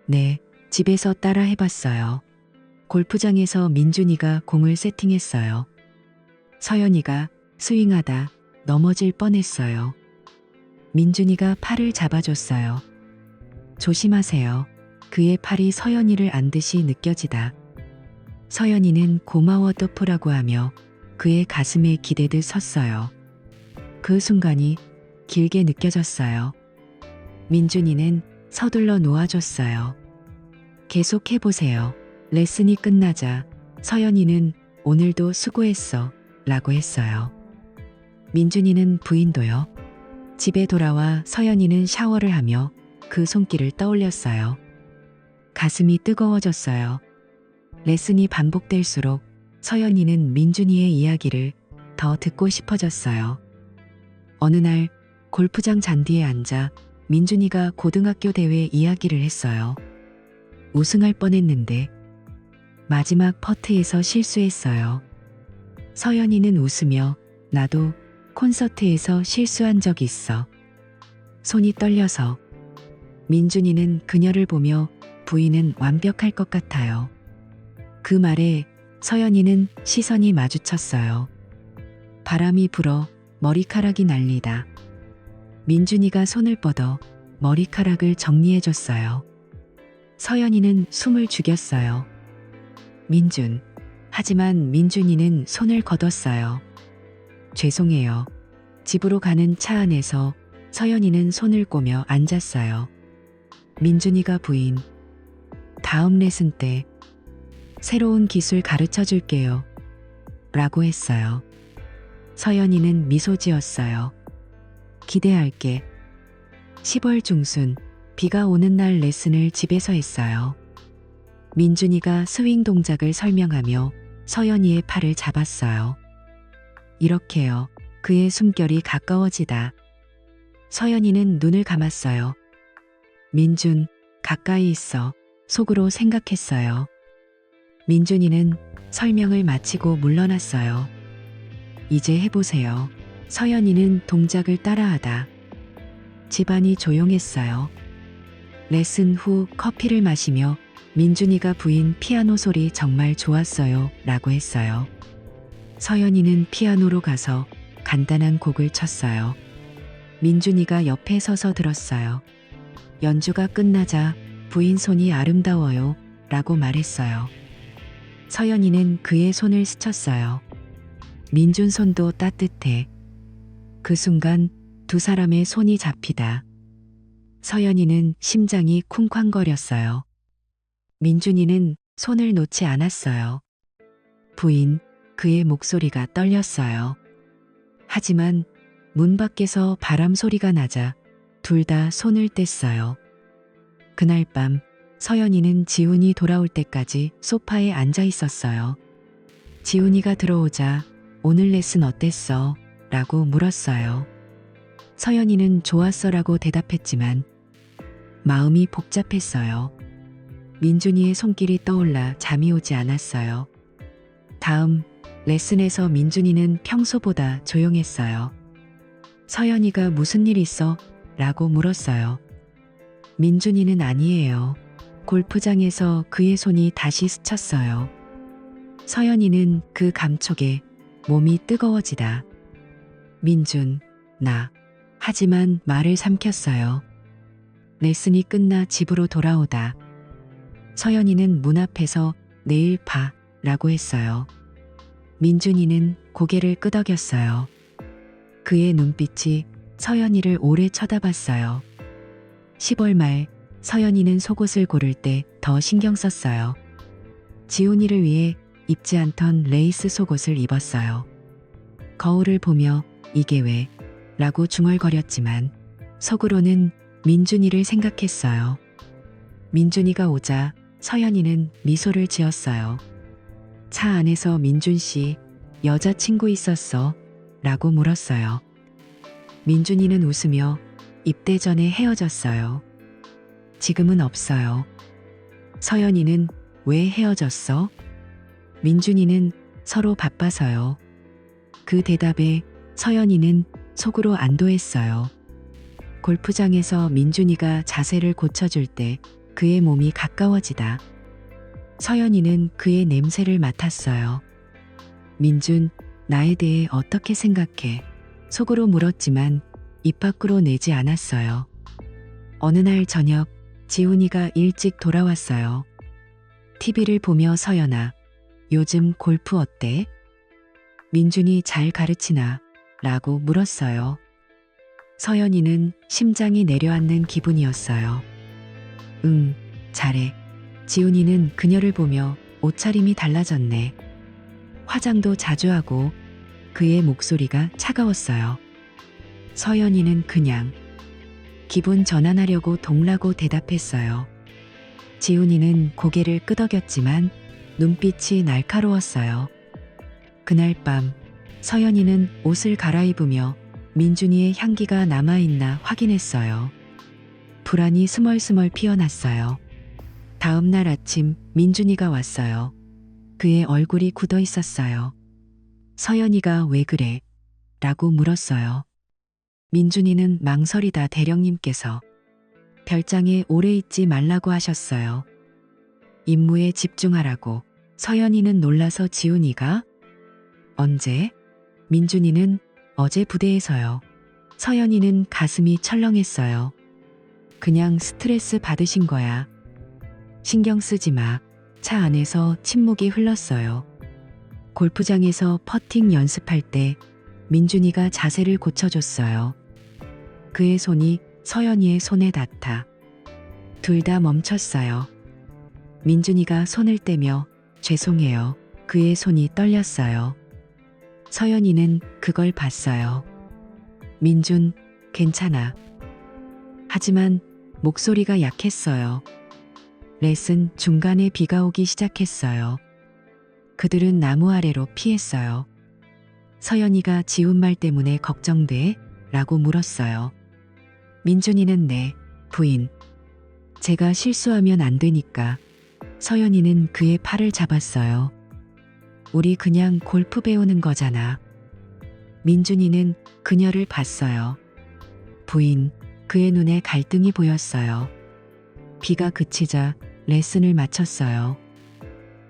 네, 집에서 따라 해봤어요. 골프장에서 민준이가 공을 세팅했어요. 서연이가 스윙하다 넘어질 뻔했어요. 민준이가 팔을 잡아줬어요. 조심하세요. 그의 팔이 서연이를 안듯이 느껴지다. 서연이는 고마워 또프라고 하며 그의 가슴에 기대듯 섰어요. 그 순간이 길게 느껴졌어요. 민준이는 서둘러 놓아줬어요. 계속 해보세요. 레슨이 끝나자 서연이는 오늘도 수고했어 라고 했어요. 민준이는 부인도요. 집에 돌아와 서연이는 샤워를 하며 그 손길을 떠올렸어요. 가슴이 뜨거워졌어요. 레슨이 반복될수록 서연이는 민준이의 이야기를 더 듣고 싶어졌어요. 어느 날 골프장 잔디에 앉아 민준이가 고등학교 대회 이야기를 했어요. 우승할 뻔했는데 마지막 퍼트에서 실수했어요. 서연이는 웃으며 나도 콘서트에서 실수한 적 있어. 손이 떨려서. 민준이는 그녀를 보며 부인은 완벽할 것 같아요. 그 말에 서연이는 시선이 마주쳤어요. 바람이 불어 머리카락이 날리다. 민준이가 손을 뻗어 머리카락을 정리해줬어요. 서연이는 숨을 죽였어요. 민준. 하지만 민준이는 손을 거뒀어요. 죄송해요. 집으로 가는 차 안에서 서연이는 손을 꼬며 앉았어요. 민준이가 부인. 다음 레슨 때 새로운 기술 가르쳐 줄게요. 라고 했어요. 서연이는 미소 지었어요. 기대할게. 10월 중순 비가 오는 날 레슨을 집에서 했어요. 민준이가 스윙 동작을 설명하며 서연이의 팔을 잡았어요. 이렇게요. 그의 숨결이 가까워지다. 서연이는 눈을 감았어요. 민준, 가까이 있어. 속으로 생각했어요. 민준이는 설명을 마치고 물러났어요. 이제 해보세요. 서연이는 동작을 따라하다. 집안이 조용했어요. 레슨 후 커피를 마시며 민준이가 부인 피아노 소리 정말 좋았어요. 라고 했어요. 서연이는 피아노로 가서 간단한 곡을 쳤어요. 민준이가 옆에 서서 들었어요. 연주가 끝나자 부인 손이 아름다워요. 라고 말했어요. 서연이는 그의 손을 스쳤어요. 민준 손도 따뜻해. 그 순간 두 사람의 손이 잡히다. 서연이는 심장이 쿵쾅거렸어요. 민준이는 손을 놓지 않았어요. 부인, 그의 목소리가 떨렸어요. 하지만 문 밖에서 바람 소리가 나자 둘 다 손을 뗐어요. 그날 밤 서연이는 지훈이 돌아올 때까지 소파에 앉아 있었어요. 지훈이가 들어오자 오늘 레슨 어땠어? 라고 물었어요. 서연이는 좋았어 라고 대답했지만 마음이 복잡했어요. 민준이의 손길이 떠올라 잠이 오지 않았어요. 다음 레슨에서 민준이는 평소보다 조용했어요. 서연이가 무슨 일 있어? 라고 물었어요. 민준이는 아니에요. 골프장에서 그의 손이 다시 스쳤어요. 서연이는 그 감촉에 몸이 뜨거워지다. 민준, 나. 하지만 말을 삼켰어요. 레슨이 끝나 집으로 돌아오다. 서연이는 문 앞에서 내일 봐 라고 했어요. 민준이는 고개를 끄덕였어요. 그의 눈빛이 서연이를 오래 쳐다봤어요. 10월 말 서연이는 속옷을 고를 때 더 신경 썼어요. 지훈이를 위해 입지 않던 레이스 속옷을 입었어요. 거울을 보며 이게 왜? 라고 중얼거렸지만 속으로는 민준이를 생각했어요. 민준이가 오자 서연이는 미소를 지었어요. 차 안에서 민준 씨, 여자친구 있었어? 라고 물었어요. 민준이는 웃으며 입대 전에 헤어졌어요. 지금은 없어요. 서연이는 왜 헤어졌어? 민준이는 서로 바빠서요. 그 대답에 서연이는 속으로 안도했어요. 골프장에서 민준이가 자세를 고쳐줄 때 그의 몸이 가까워지다. 서연이는 그의 냄새를 맡았어요. 민준, 나에 대해 어떻게 생각해? 속으로 물었지만 입 밖으로 내지 않았어요. 어느 날 저녁 지훈이가 일찍 돌아왔어요. TV를 보며 서연아, 요즘 골프 어때? 민준이 잘 가르치나? 라고 물었어요. 서연이는 심장이 내려앉는 기분이었어요. 응, 잘해. 지훈이는 그녀를 보며 옷차림이 달라졌네. 화장도 자주 하고 그의 목소리가 차가웠어요. 서연이는 그냥 기분 전환하려고 동라고 대답했어요. 지훈이는 고개를 끄덕였지만 눈빛이 날카로웠어요. 그날 밤 서연이는 옷을 갈아입으며 민준이의 향기가 남아있나 확인했어요. 불안이 스멀스멀 피어났어요. 다음 날 아침 민준이가 왔어요. 그의 얼굴이 굳어 있었어요. 서연이가 왜 그래? 라고 물었어요. 민준이는 망설이다 대령님께서 별장에 오래 있지 말라고 하셨어요. 임무에 집중하라고. 서연이는 놀라서 지훈이가 언제? 민준이는 어제 부대에서요. 서연이는 가슴이 철렁했어요. 그냥 스트레스 받으신 거야. 신경 쓰지 마. 차 안에서 침묵이 흘렀어요. 골프장에서 퍼팅 연습할 때 민준이가 자세를 고쳐줬어요. 그의 손이 서연이의 손에 닿다. 둘 다 멈췄어요. 민준이가 손을 떼며 죄송해요. 그의 손이 떨렸어요. 서연이는 그걸 봤어요. 민준, 괜찮아. 하지만 목소리가 약했어요. 레슨 중간에 비가 오기 시작했어요. 그들은 나무 아래로 피했어요. 서연이가 지훈 말 때문에 걱정돼? 라고 물었어요. 민준이는 네, 부인. 제가 실수하면 안 되니까. 서연이는 그의 팔을 잡았어요. 우리 그냥 골프 배우는 거잖아. 민준이는 그녀를 봤어요. 부인, 그의 눈에 갈등이 보였어요. 비가 그치자 레슨을 마쳤어요.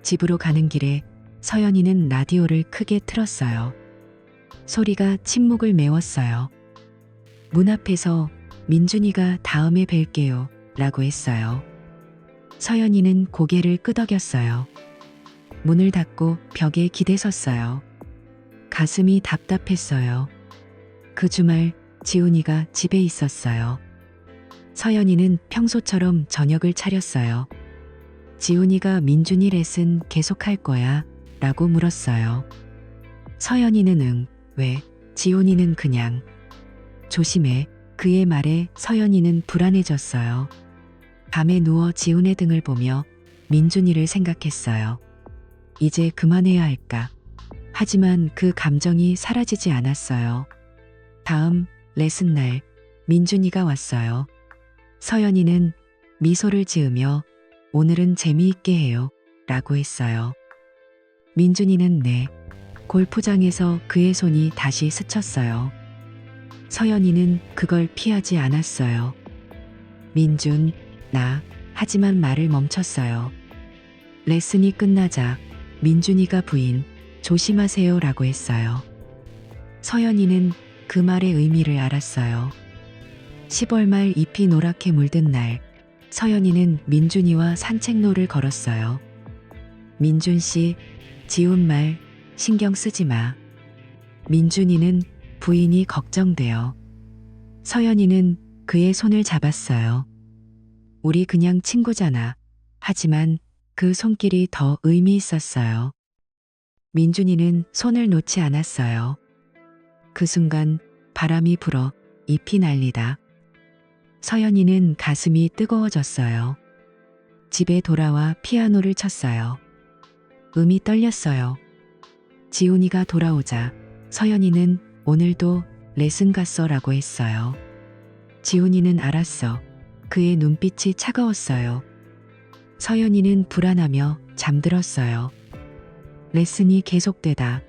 집으로 가는 길에 서연이는 라디오를 크게 틀었어요. 소리가 침묵을 메웠어요. 문 앞에서 민준이가 다음에 뵐게요 라고 했어요. 서연이는 고개를 끄덕였어요. 문을 닫고 벽에 기대섰어요. 가슴이 답답했어요. 그 주말 지훈이가 집에 있었어요. 서연이는 평소처럼 저녁을 차렸어요. 지훈이가 민준이 레슨 계속할 거야? 라고 물었어요. 서연이는 응, 왜? 지훈이는 그냥. 조심해. 그의 말에 서연이는 불안해졌어요. 밤에 누워 지훈의 등을 보며 민준이를 생각했어요. 이제 그만해야 할까? 하지만 그 감정이 사라지지 않았어요. 다음 레슨 날 민준이가 왔어요. 서연이는 미소를 지으며 오늘은 재미있게 해요 라고 했어요. 민준이는 네. 골프장에서 그의 손이 다시 스쳤어요. 서연이는 그걸 피하지 않았어요. 민준, 나. 하지만 말을 멈췄어요. 레슨이 끝나자 민준이가 부인, 조심하세요 라고 했어요. 서연이는 그 말의 의미를 알았어요. 10월 말 잎이 노랗게 물든 날, 서연이는 민준이와 산책로를 걸었어요. 민준 씨, 지훈 말 신경 쓰지 마. 민준이는 부인이 걱정돼요. 서연이는 그의 손을 잡았어요. 우리 그냥 친구잖아. 하지만 그 손길이 더 의미 있었어요. 민준이는 손을 놓지 않았어요. 그 순간 바람이 불어 잎이 날리다. 서연이는 가슴이 뜨거워졌어요. 집에 돌아와 피아노를 쳤어요. 음이 떨렸어요. 지훈이가 돌아오자 서연이는 오늘도 레슨 갔어 라고 했어요. 지훈이는 알았어. 그의 눈빛이 차가웠어요. 서연이는 불안하며 잠들었어요. 레슨이 계속되다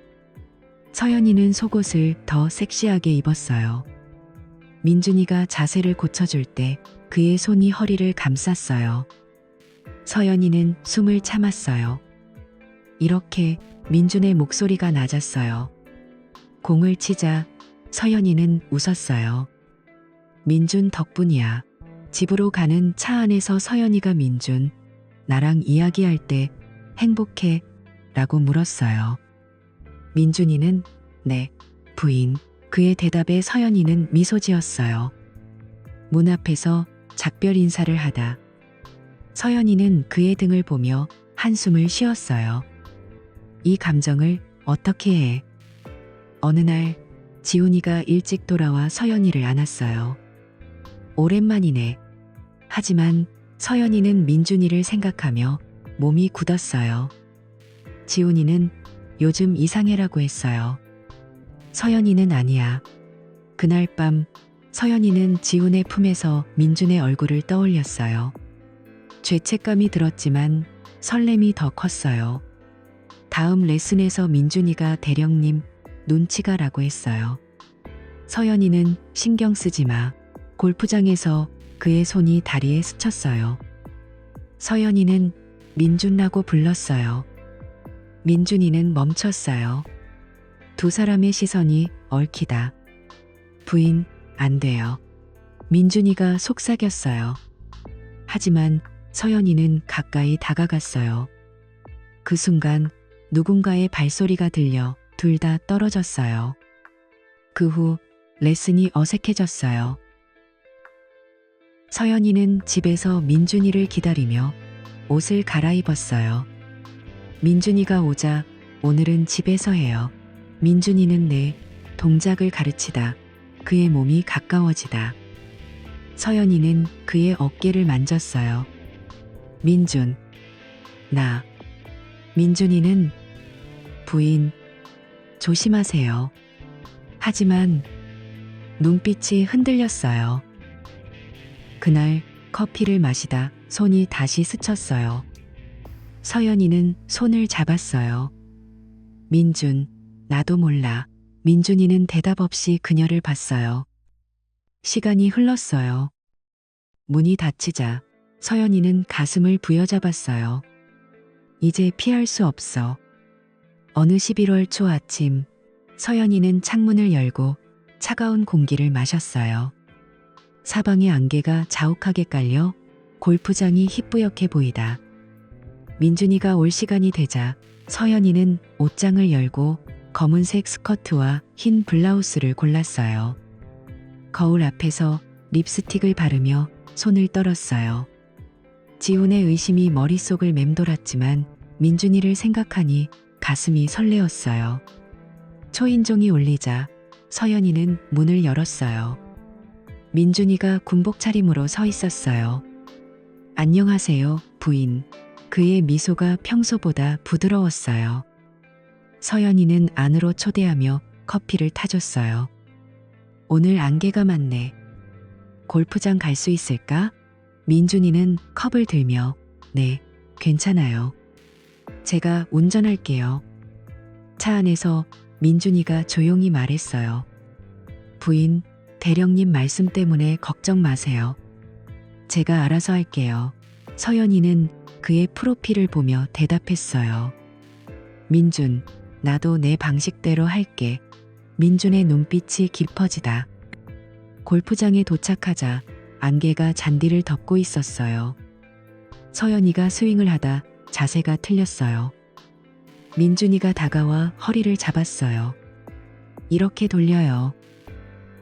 서연이는 속옷을 더 섹시하게 입었어요. 민준이가 자세를 고쳐줄 때 그의 손이 허리를 감쌌어요. 서연이는 숨을 참았어요. 이렇게 민준의 목소리가 낮았어요. 공을 치자 서연이는 웃었어요. 민준 덕분이야. 집으로 가는 차 안에서 서연이가 민준, 나랑 이야기할 때 행복해 라고 물었어요. 민준이는 네, 부인. 그의 대답에 서연이는 미소 지었어요. 문 앞에서 작별 인사를 하다 서연이는 그의 등을 보며 한숨을 쉬었어요. 이 감정을 어떻게 해? 어느 날 지훈이가 일찍 돌아와 서연이를 안았어요. 오랜만이네. 하지만 서연이는 민준이를 생각하며 몸이 굳었어요. 지훈이는 요즘 이상해라고 했어요. 서연이는 아니야. 그날 밤 서연이는 지훈의 품에서 민준의 얼굴을 떠올렸어요. 죄책감이 들었지만 설렘이 더 컸어요. 다음 레슨에서 민준이가 대령님 눈치가 라고 했어요. 서연이는 신경 쓰지 마. 골프장에서 그의 손이 다리에 스쳤어요. 서연이는 민준라고 불렀어요. 민준이는 멈췄어요. 두 사람의 시선이 얽히다. 부인, 안 돼요. 민준이가 속삭였어요. 하지만 서연이는 가까이 다가갔어요. 그 순간 누군가의 발소리가 들려 둘 다 떨어졌어요. 그 후 레슨이 어색해졌어요. 서연이는 집에서 민준이를 기다리며 옷을 갈아입었어요. 민준이가 오자 오늘은 집에서 해요. 민준이는 내 동작을 가르치다. 그의 몸이 가까워지다. 서연이는 그의 어깨를 만졌어요. 민준, 나. 민준이는 부인, 조심하세요. 하지만 눈빛이 흔들렸어요. 그날 커피를 마시다 손이 다시 스쳤어요. 서연이는 손을 잡았어요. 민준, 나도 몰라. 민준이는 대답 없이 그녀를 봤어요. 시간이 흘렀어요. 문이 닫히자 서연이는 가슴을 부여잡았어요. 이제 피할 수 없어. 어느 11월 초 아침, 서연이는 창문을 열고 차가운 공기를 마셨어요. 사방에 안개가 자욱하게 깔려 골프장이 희뿌옇게 보이다. 민준이가 올 시간이 되자 서연이는 옷장을 열고 검은색 스커트와 흰 블라우스를 골랐어요. 거울 앞에서 립스틱을 바르며 손을 떨었어요. 지훈의 의심이 머릿속을 맴돌았지만 민준이를 생각하니 가슴이 설레었어요. 초인종이 울리자 서연이는 문을 열었어요. 민준이가 군복 차림으로 서 있었어요. 안녕하세요, 부인. 그의 미소가 평소보다 부드러웠어요. 서연이는 안으로 초대하며 커피를 타줬어요. 오늘 안개가 많네. 골프장 갈 수 있을까? 민준이는 컵을 들며 네, 괜찮아요. 제가 운전할게요. 차 안에서 민준이가 조용히 말했어요. 부인, 대령님 말씀 때문에 걱정 마세요. 제가 알아서 할게요. 서연이는 그의 프로필을 보며 대답했어요. 민준, 나도 내 방식대로 할게. 민준의 눈빛이 깊어지다. 골프장에 도착하자 안개가 잔디를 덮고 있었어요. 서연이가 스윙을 하다 자세가 틀렸어요. 민준이가 다가와 허리를 잡았어요. 이렇게 돌려요.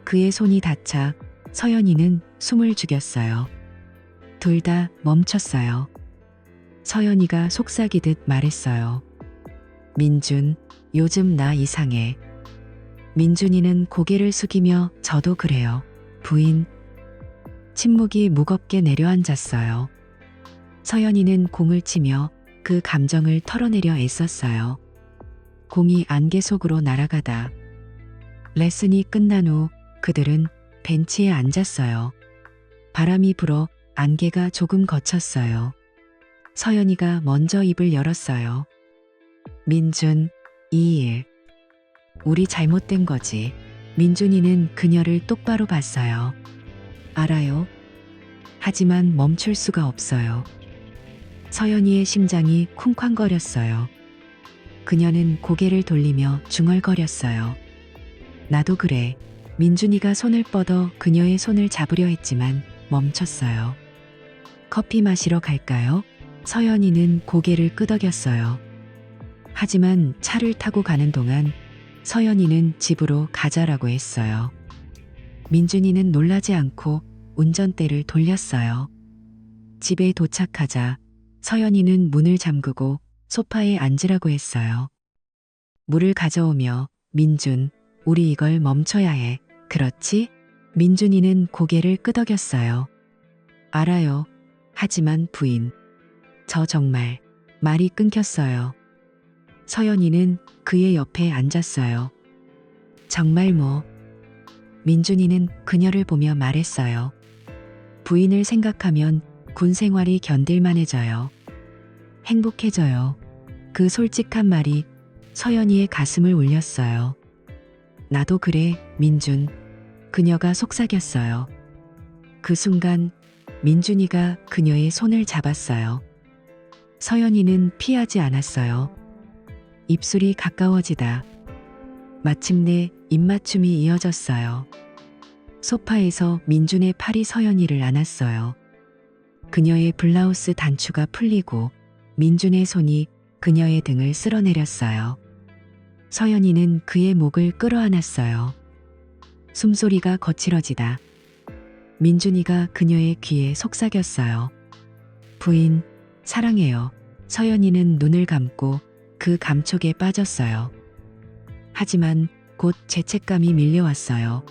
그의 손이 닿자 서연이는 숨을 죽였어요. 둘 다 멈췄어요. 서연이가 속삭이듯 말했어요. 민준, 요즘 나 이상해. 민준이는 고개를 숙이며 저도 그래요. 부인. 침묵이 무겁게 내려앉았어요. 서연이는 공을 치며 그 감정을 털어내려 애썼어요. 공이 안개 속으로 날아가다. 레슨이 끝난 후 그들은 벤치에 앉았어요. 바람이 불어 안개가 조금 걷혔어요. 서연이가 먼저 입을 열었어요. 민준, 이 일. 우리 잘못된 거지. 민준이는 그녀를 똑바로 봤어요. 알아요. 하지만 멈출 수가 없어요. 서연이의 심장이 쿵쾅거렸어요. 그녀는 고개를 돌리며 중얼거렸어요. 나도 그래. 민준이가 손을 뻗어 그녀의 손을 잡으려 했지만 멈췄어요. 커피 마시러 갈까요? 서연이는 고개를 끄덕였어요. 하지만 차를 타고 가는 동안 서연이는 집으로 가자라고 했어요. 민준이는 놀라지 않고 운전대를 돌렸어요. 집에 도착하자 서연이는 문을 잠그고 소파에 앉으라고 했어요. 물을 가져오며 민준, 우리 이걸 멈춰야 해. 그렇지? 민준이는 고개를 끄덕였어요. 알아요. 하지만 부인. 저 정말 말이 끊겼어요. 서연이는 그의 옆에 앉았어요. 정말 뭐. 민준이는 그녀를 보며 말했어요. 부인을 생각하면 군 생활이 견딜만해져요. 행복해져요. 그 솔직한 말이 서연이의 가슴을 울렸어요. 나도 그래, 민준. 그녀가 속삭였어요. 그 순간 민준이가 그녀의 손을 잡았어요. 서연이는 피하지 않았어요. 입술이 가까워지다. 마침내 입맞춤이 이어졌어요. 소파에서 민준의 팔이 서연이를 안았어요. 그녀의 블라우스 단추가 풀리고 민준의 손이 그녀의 등을 쓸어내렸어요. 서연이는 그의 목을 끌어안았어요. 숨소리가 거칠어지다. 민준이가 그녀의 귀에 속삭였어요. 부인, 사랑해요. 서연이는 눈을 감고 그 감촉에 빠졌어요. 하지만 곧 죄책감이 밀려왔어요.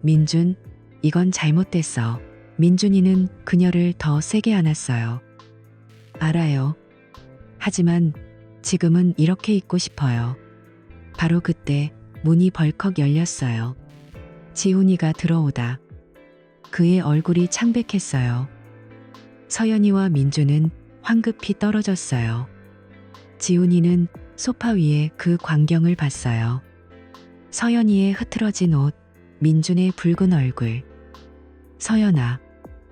민준, 이건 잘못됐어. 민준이는 그녀를 더 세게 안았어요. 알아요. 하지만 지금은 이렇게 있고 싶어요. 바로 그때 문이 벌컥 열렸어요. 지훈이가 들어오다. 그의 얼굴이 창백했어요. 서연이와 민준은 황급히 떨어졌어요. 지훈이는 소파 위에 그 광경을 봤어요. 서연이의 흐트러진 옷, 민준의 붉은 얼굴. 서연아,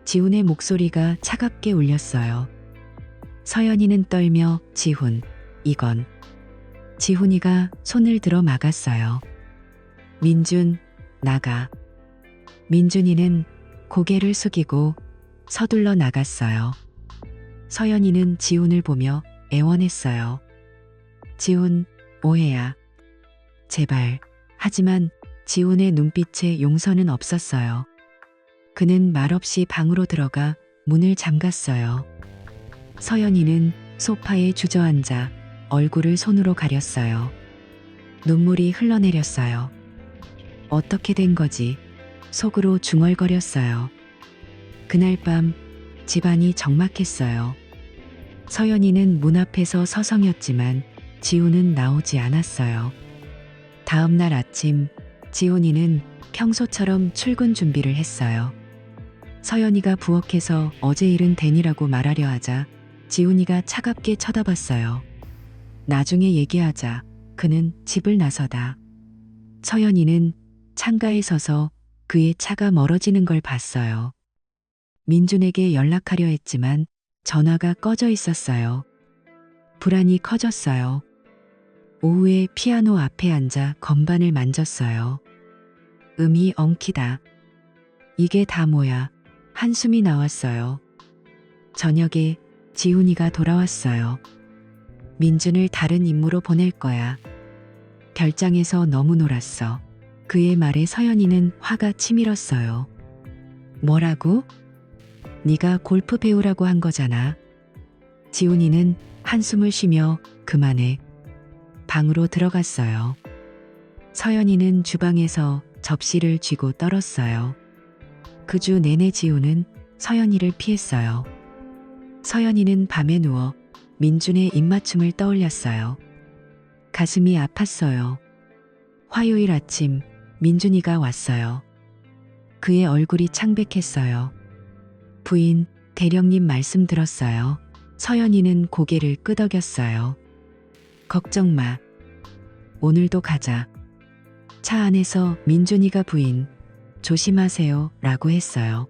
지훈의 목소리가 차갑게 울렸어요. 서연이는 떨며 지훈, 이건. 지훈이가 손을 들어 막았어요. 민준, 나가. 민준이는 고개를 숙이고 서둘러 나갔어요. 서연이는 지훈을 보며 애원했어요. 지훈, 오해야. 제발. 하지만 지훈의 눈빛에 용서는 없었어요. 그는 말없이 방으로 들어가 문을 잠갔어요. 서연이는 소파에 주저앉아 얼굴을 손으로 가렸어요. 눈물이 흘러내렸어요. 어떻게 된 거지? 속으로 중얼거렸어요. 그날 밤 집안이 적막했어요. 서연이는 문 앞에서 서성였지만 지훈은 나오지 않았어요. 다음 날 아침 지훈이는 평소처럼 출근 준비를 했어요. 서연이가 부엌에서 어제 일은 댄이라고 말하려 하자 지훈이가 차갑게 쳐다봤어요. 나중에 얘기하자. 그는 집을 나서다. 서연이는 창가에 서서 그의 차가 멀어지는 걸 봤어요. 민준에게 연락하려 했지만 전화가 꺼져 있었어요. 불안이 커졌어요. 오후에 피아노 앞에 앉아 건반을 만졌어요. 음이 엉키다. 이게 다 뭐야? 한숨이 나왔어요. 저녁에 지훈이가 돌아왔어요. 민준을 다른 임무로 보낼 거야. 별장에서 너무 놀았어. 그의 말에 서연이는 화가 치밀었어요. 뭐라고? 네가 골프 배우라고 한 거잖아. 지훈이는 한숨을 쉬며 그만해. 방으로 들어갔어요. 서연이는 주방에서 접시를 쥐고 떨었어요. 그 주 내내 지훈은 서연이를 피했어요. 서연이는 밤에 누워 민준의 입맞춤을 떠올렸어요. 가슴이 아팠어요. 화요일 아침 민준이가 왔어요. 그의 얼굴이 창백했어요. 부인, 대령님 말씀 들었어요. 서연이는 고개를 끄덕였어요. 걱정 마. 오늘도 가자. 차 안에서 민준이가 부인, 조심하세요 라고 했어요.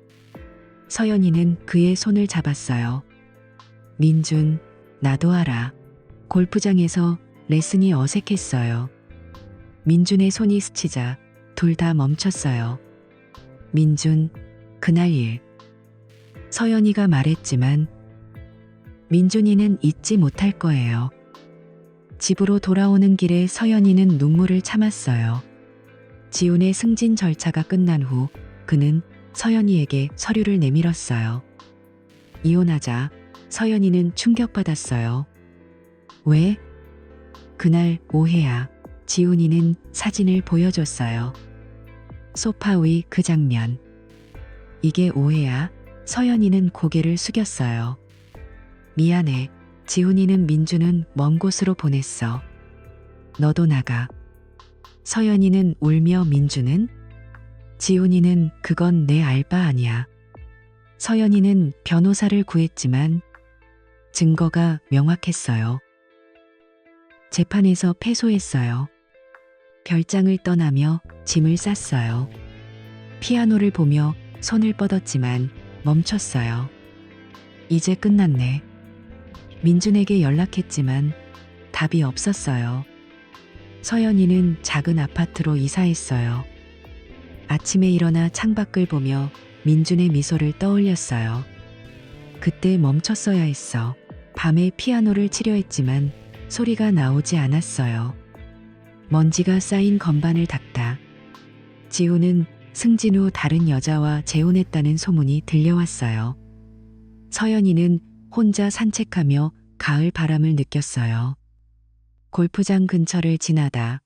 서연이는 그의 손을 잡았어요. 민준, 나도 알아. 골프장에서 레슨이 어색했어요. 민준의 손이 스치자 둘 다 멈췄어요. 민준, 그날 일. 서연이가 말했지만 민준이는 잊지 못할 거예요. 집으로 돌아오는 길에 서연이는 눈물을 참았어요. 지훈의 승진 절차가 끝난 후 그는 서연이에게 서류를 내밀었어요. 이혼하자. 서연이는 충격받았어요. 왜? 그날 오해야. 지훈이는 사진을 보여줬어요. 소파 위 그 장면. 이게 오해야? 서연이는 고개를 숙였어요. 미안해. 지훈이는 민주는 먼 곳으로 보냈어. 너도 나가. 서연이는 울며 민주는? 지훈이는 그건 내 알바 아니야. 서연이는 변호사를 구했지만 증거가 명확했어요. 재판에서 패소했어요. 별장을 떠나며 짐을 쌌어요. 피아노를 보며 손을 뻗었지만 멈췄어요. 이제 끝났네. 민준에게 연락했지만 답이 없었어요. 서연이는 작은 아파트로 이사했어요. 아침에 일어나 창밖을 보며 민준의 미소를 떠올렸어요. 그때 멈췄어야 했어. 밤에 피아노를 치려 했지만 소리가 나오지 않았어요. 먼지가 쌓인 건반을 닦다. 지훈은 승진 후 다른 여자와 재혼했다는 소문이 들려왔어요. 서연이는 혼자 산책하며 가을 바람을 느꼈어요. 골프장 근처를 지나다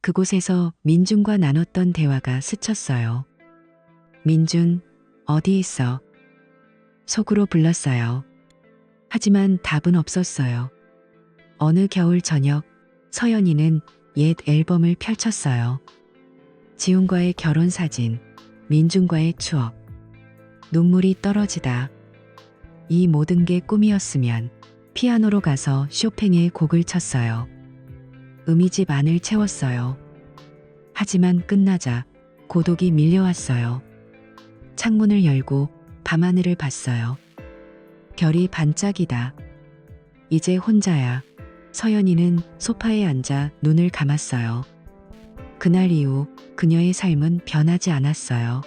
그곳에서 민준과 나눴던 대화가 스쳤어요. 민준, 어디 있어? 속으로 불렀어요. 하지만 답은 없었어요. 어느 겨울 저녁, 서연이는 옛 앨범을 펼쳤어요. 지훈과의 결혼 사진, 민준과의 추억. 눈물이 떨어지다. 이 모든 게 꿈이었으면 피아노로 가서 쇼팽의 곡을 쳤어요. 음이집 안을 채웠어요. 하지만 끝나자 고독이 밀려왔어요. 창문을 열고 밤하늘을 봤어요. 별이 반짝이다. 이제 혼자야. 서연이는 소파에 앉아 눈을 감았어요. 그날 이후 그녀의 삶은 변하지 않았어요.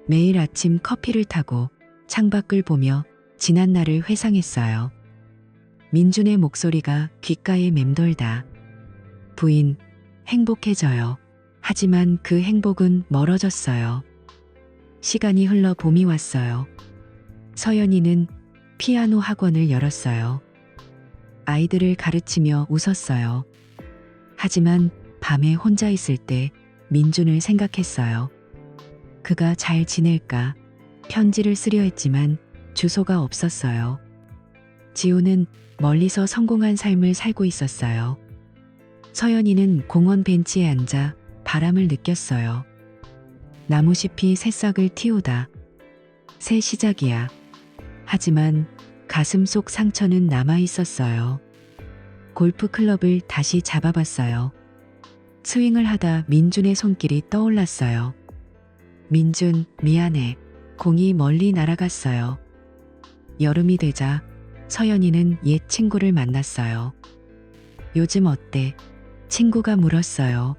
매일 아침 커피를 타고 창밖을 보며 지난 날을 회상했어요. 민준의 목소리가 귓가에 맴돌다. 부인, 행복해져요. 하지만 그 행복은 멀어졌어요. 시간이 흘러 봄이 왔어요. 서연이는 피아노 학원을 열었어요. 아이들을 가르치며 웃었어요. 하지만 밤에 혼자 있을 때 민준을 생각했어요. 그가 잘 지낼까? 편지를 쓰려 했지만 주소가 없었어요. 지우는 멀리서 성공한 삶을 살고 있었어요. 서연이는 공원 벤치에 앉아 바람을 느꼈어요. 나무숲이 새싹을 틔우다. 새 시작이야. 하지만 가슴 속 상처는 남아 있었어요. 골프 클럽을 다시 잡아봤어요. 스윙을 하다 민준의 손길이 떠올랐어요. 민준, 미안해. 공이 멀리 날아갔어요. 여름이 되자 서연이는 옛 친구를 만났어요. 요즘 어때? 친구가 물었어요.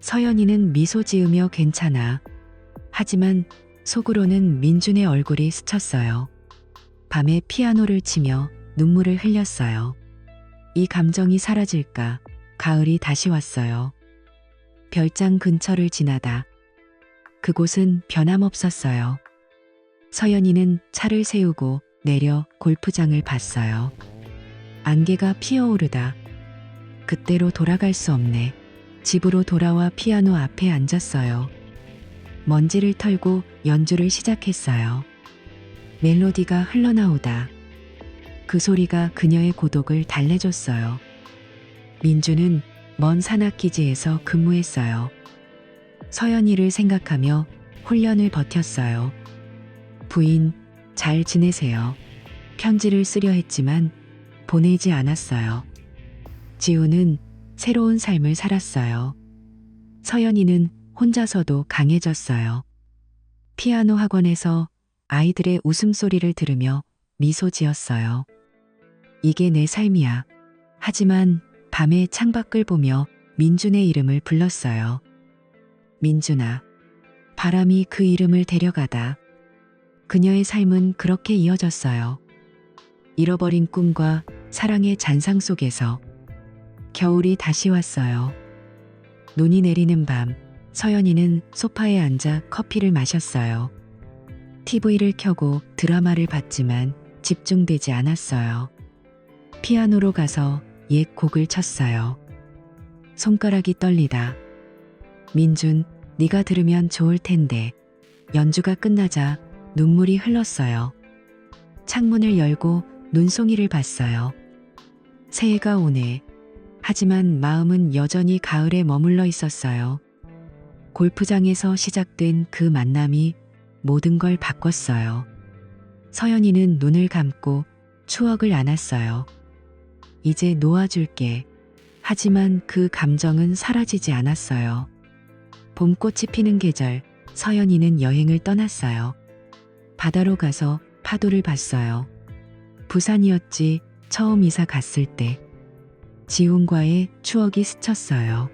서연이는 미소 지으며 괜찮아. 하지만 속으로는 민준의 얼굴이 스쳤어요. 밤에 피아노를 치며 눈물을 흘렸어요. 이 감정이 사라질까? 가을이 다시 왔어요. 별장 근처를 지나다 그곳은 변함없었어요. 서연이는 차를 세우고 내려 골프장을 봤어요. 안개가 피어오르다. 그때로 돌아갈 수 없네. 집으로 돌아와 피아노 앞에 앉았어요. 먼지를 털고 연주를 시작했어요. 멜로디가 흘러나오다. 그 소리가 그녀의 고독을 달래줬어요. 민주는 먼 산악기지에서 근무했어요. 서연이를 생각하며 훈련을 버텼어요. 부인, 잘 지내세요. 편지를 쓰려 했지만 보내지 않았어요. 지우는 새로운 삶을 살았어요. 서연이는 혼자서도 강해졌어요. 피아노 학원에서 아이들의 웃음소리를 들으며 미소 지었어요. 이게 내 삶이야. 하지만 밤에 창밖을 보며 민준의 이름을 불렀어요. 민준아. 바람이 그 이름을 데려가다. 그녀의 삶은 그렇게 이어졌어요. 잃어버린 꿈과 사랑의 잔상 속에서 겨울이 다시 왔어요. 눈이 내리는 밤, 서연이는 소파에 앉아 커피를 마셨어요. TV를 켜고 드라마를 봤지만 집중되지 않았어요. 피아노로 가서 옛 곡을 쳤어요. 손가락이 떨리다. 민준, 네가 들으면 좋을 텐데. 연주가 끝나자 눈물이 흘렀어요. 창문을 열고 눈송이를 봤어요. 새해가 오네. 하지만 마음은 여전히 가을에 머물러 있었어요. 골프장에서 시작된 그 만남이 모든 걸 바꿨어요. 서연이는 눈을 감고 추억을 안았어요. 이제 놓아줄게. 하지만 그 감정은 사라지지 않았어요. 봄꽃이 피는 계절, 서연이는 여행을 떠났어요. 바다로 가서 파도를 봤어요. 부산이었지, 처음 이사 갔을 때. 지훈과의 추억이 스쳤어요.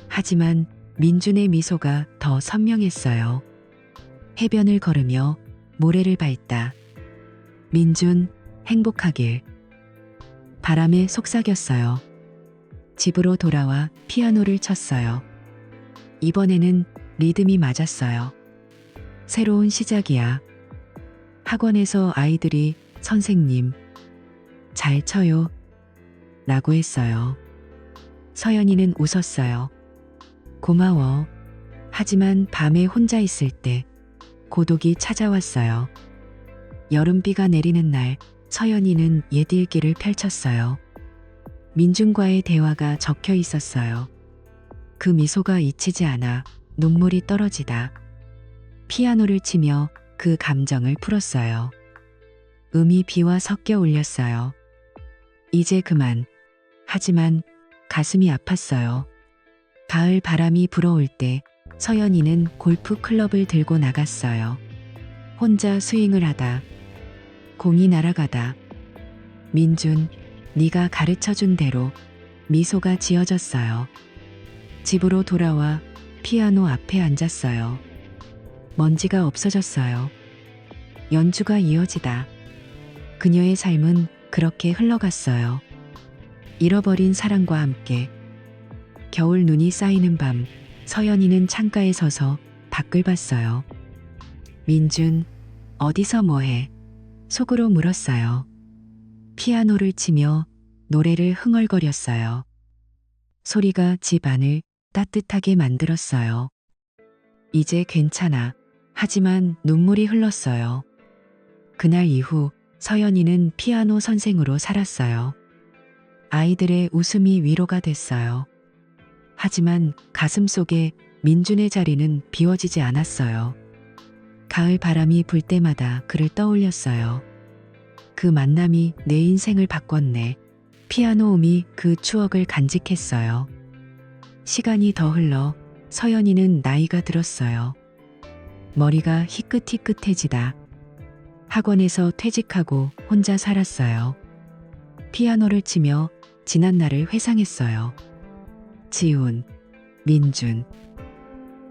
하지만 민준의 미소가 더 선명했어요. 해변을 걸으며 모래를 밟다. 민준, 행복하길. 바람에 속삭였어요. 집으로 돌아와 피아노를 쳤어요. 이번에는 리듬이 맞았어요. 새로운 시작이야. 학원에서 아이들이 선생님, 잘 쳐요. 라고 했어요. 서연이는 웃었어요. 고마워. 하지만 밤에 혼자 있을 때 고독이 찾아왔어요. 여름비가 내리는 날, 서연이는 옛 일기를 펼쳤어요. 민준과의 대화가 적혀 있었어요. 그 미소가 잊히지 않아 눈물이 떨어지다. 피아노를 치며 그 감정을 풀었어요. 음이 비와 섞여 울렸어요. 이제 그만. 하지만 가슴이 아팠어요. 가을 바람이 불어올 때 서연이는 골프 클럽을 들고 나갔어요. 혼자 스윙을 하다. 공이 날아가다. 민준, 네가 가르쳐준 대로. 미소가 지어졌어요. 집으로 돌아와 피아노 앞에 앉았어요. 먼지가 없어졌어요. 연주가 이어지다. 그녀의 삶은 그렇게 흘러갔어요. 잃어버린 사랑과 함께. 겨울 눈이 쌓이는 밤, 서연이는 창가에 서서 밖을 봤어요. 민준, 어디서 뭐해? 속으로 물었어요. 피아노를 치며 노래를 흥얼거렸어요. 소리가 집 안을 따뜻하게 만들었어요. 이제 괜찮아. 하지만 눈물이 흘렀어요. 그날 이후 서연이는 피아노 선생으로 살았어요. 아이들의 웃음이 위로가 됐어요. 하지만 가슴 속에 민준의 자리는 비워지지 않았어요. 가을 바람이 불 때마다 그를 떠올렸어요. 그 만남이 내 인생을 바꿨네. 피아노 음이 그 추억을 간직했어요. 시간이 더 흘러 서연이는 나이가 들었어요. 머리가 희끗희끗해지다. 학원에서 퇴직하고 혼자 살았어요. 피아노를 치며 지난 날을 회상했어요. 지훈, 민준.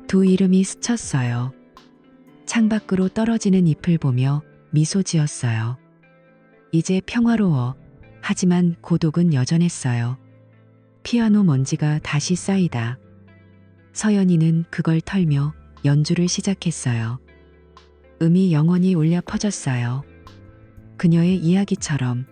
두 이름이 스쳤어요. 창밖으로 떨어지는 잎을 보며 미소 지었어요. 이제 평화로워. 하지만 고독은 여전했어요. 피아노 먼지가 다시 쌓이다. 서연이는 그걸 털며 연주를 시작했어요. 음이 영원히 울려 퍼졌어요. 그녀의 이야기처럼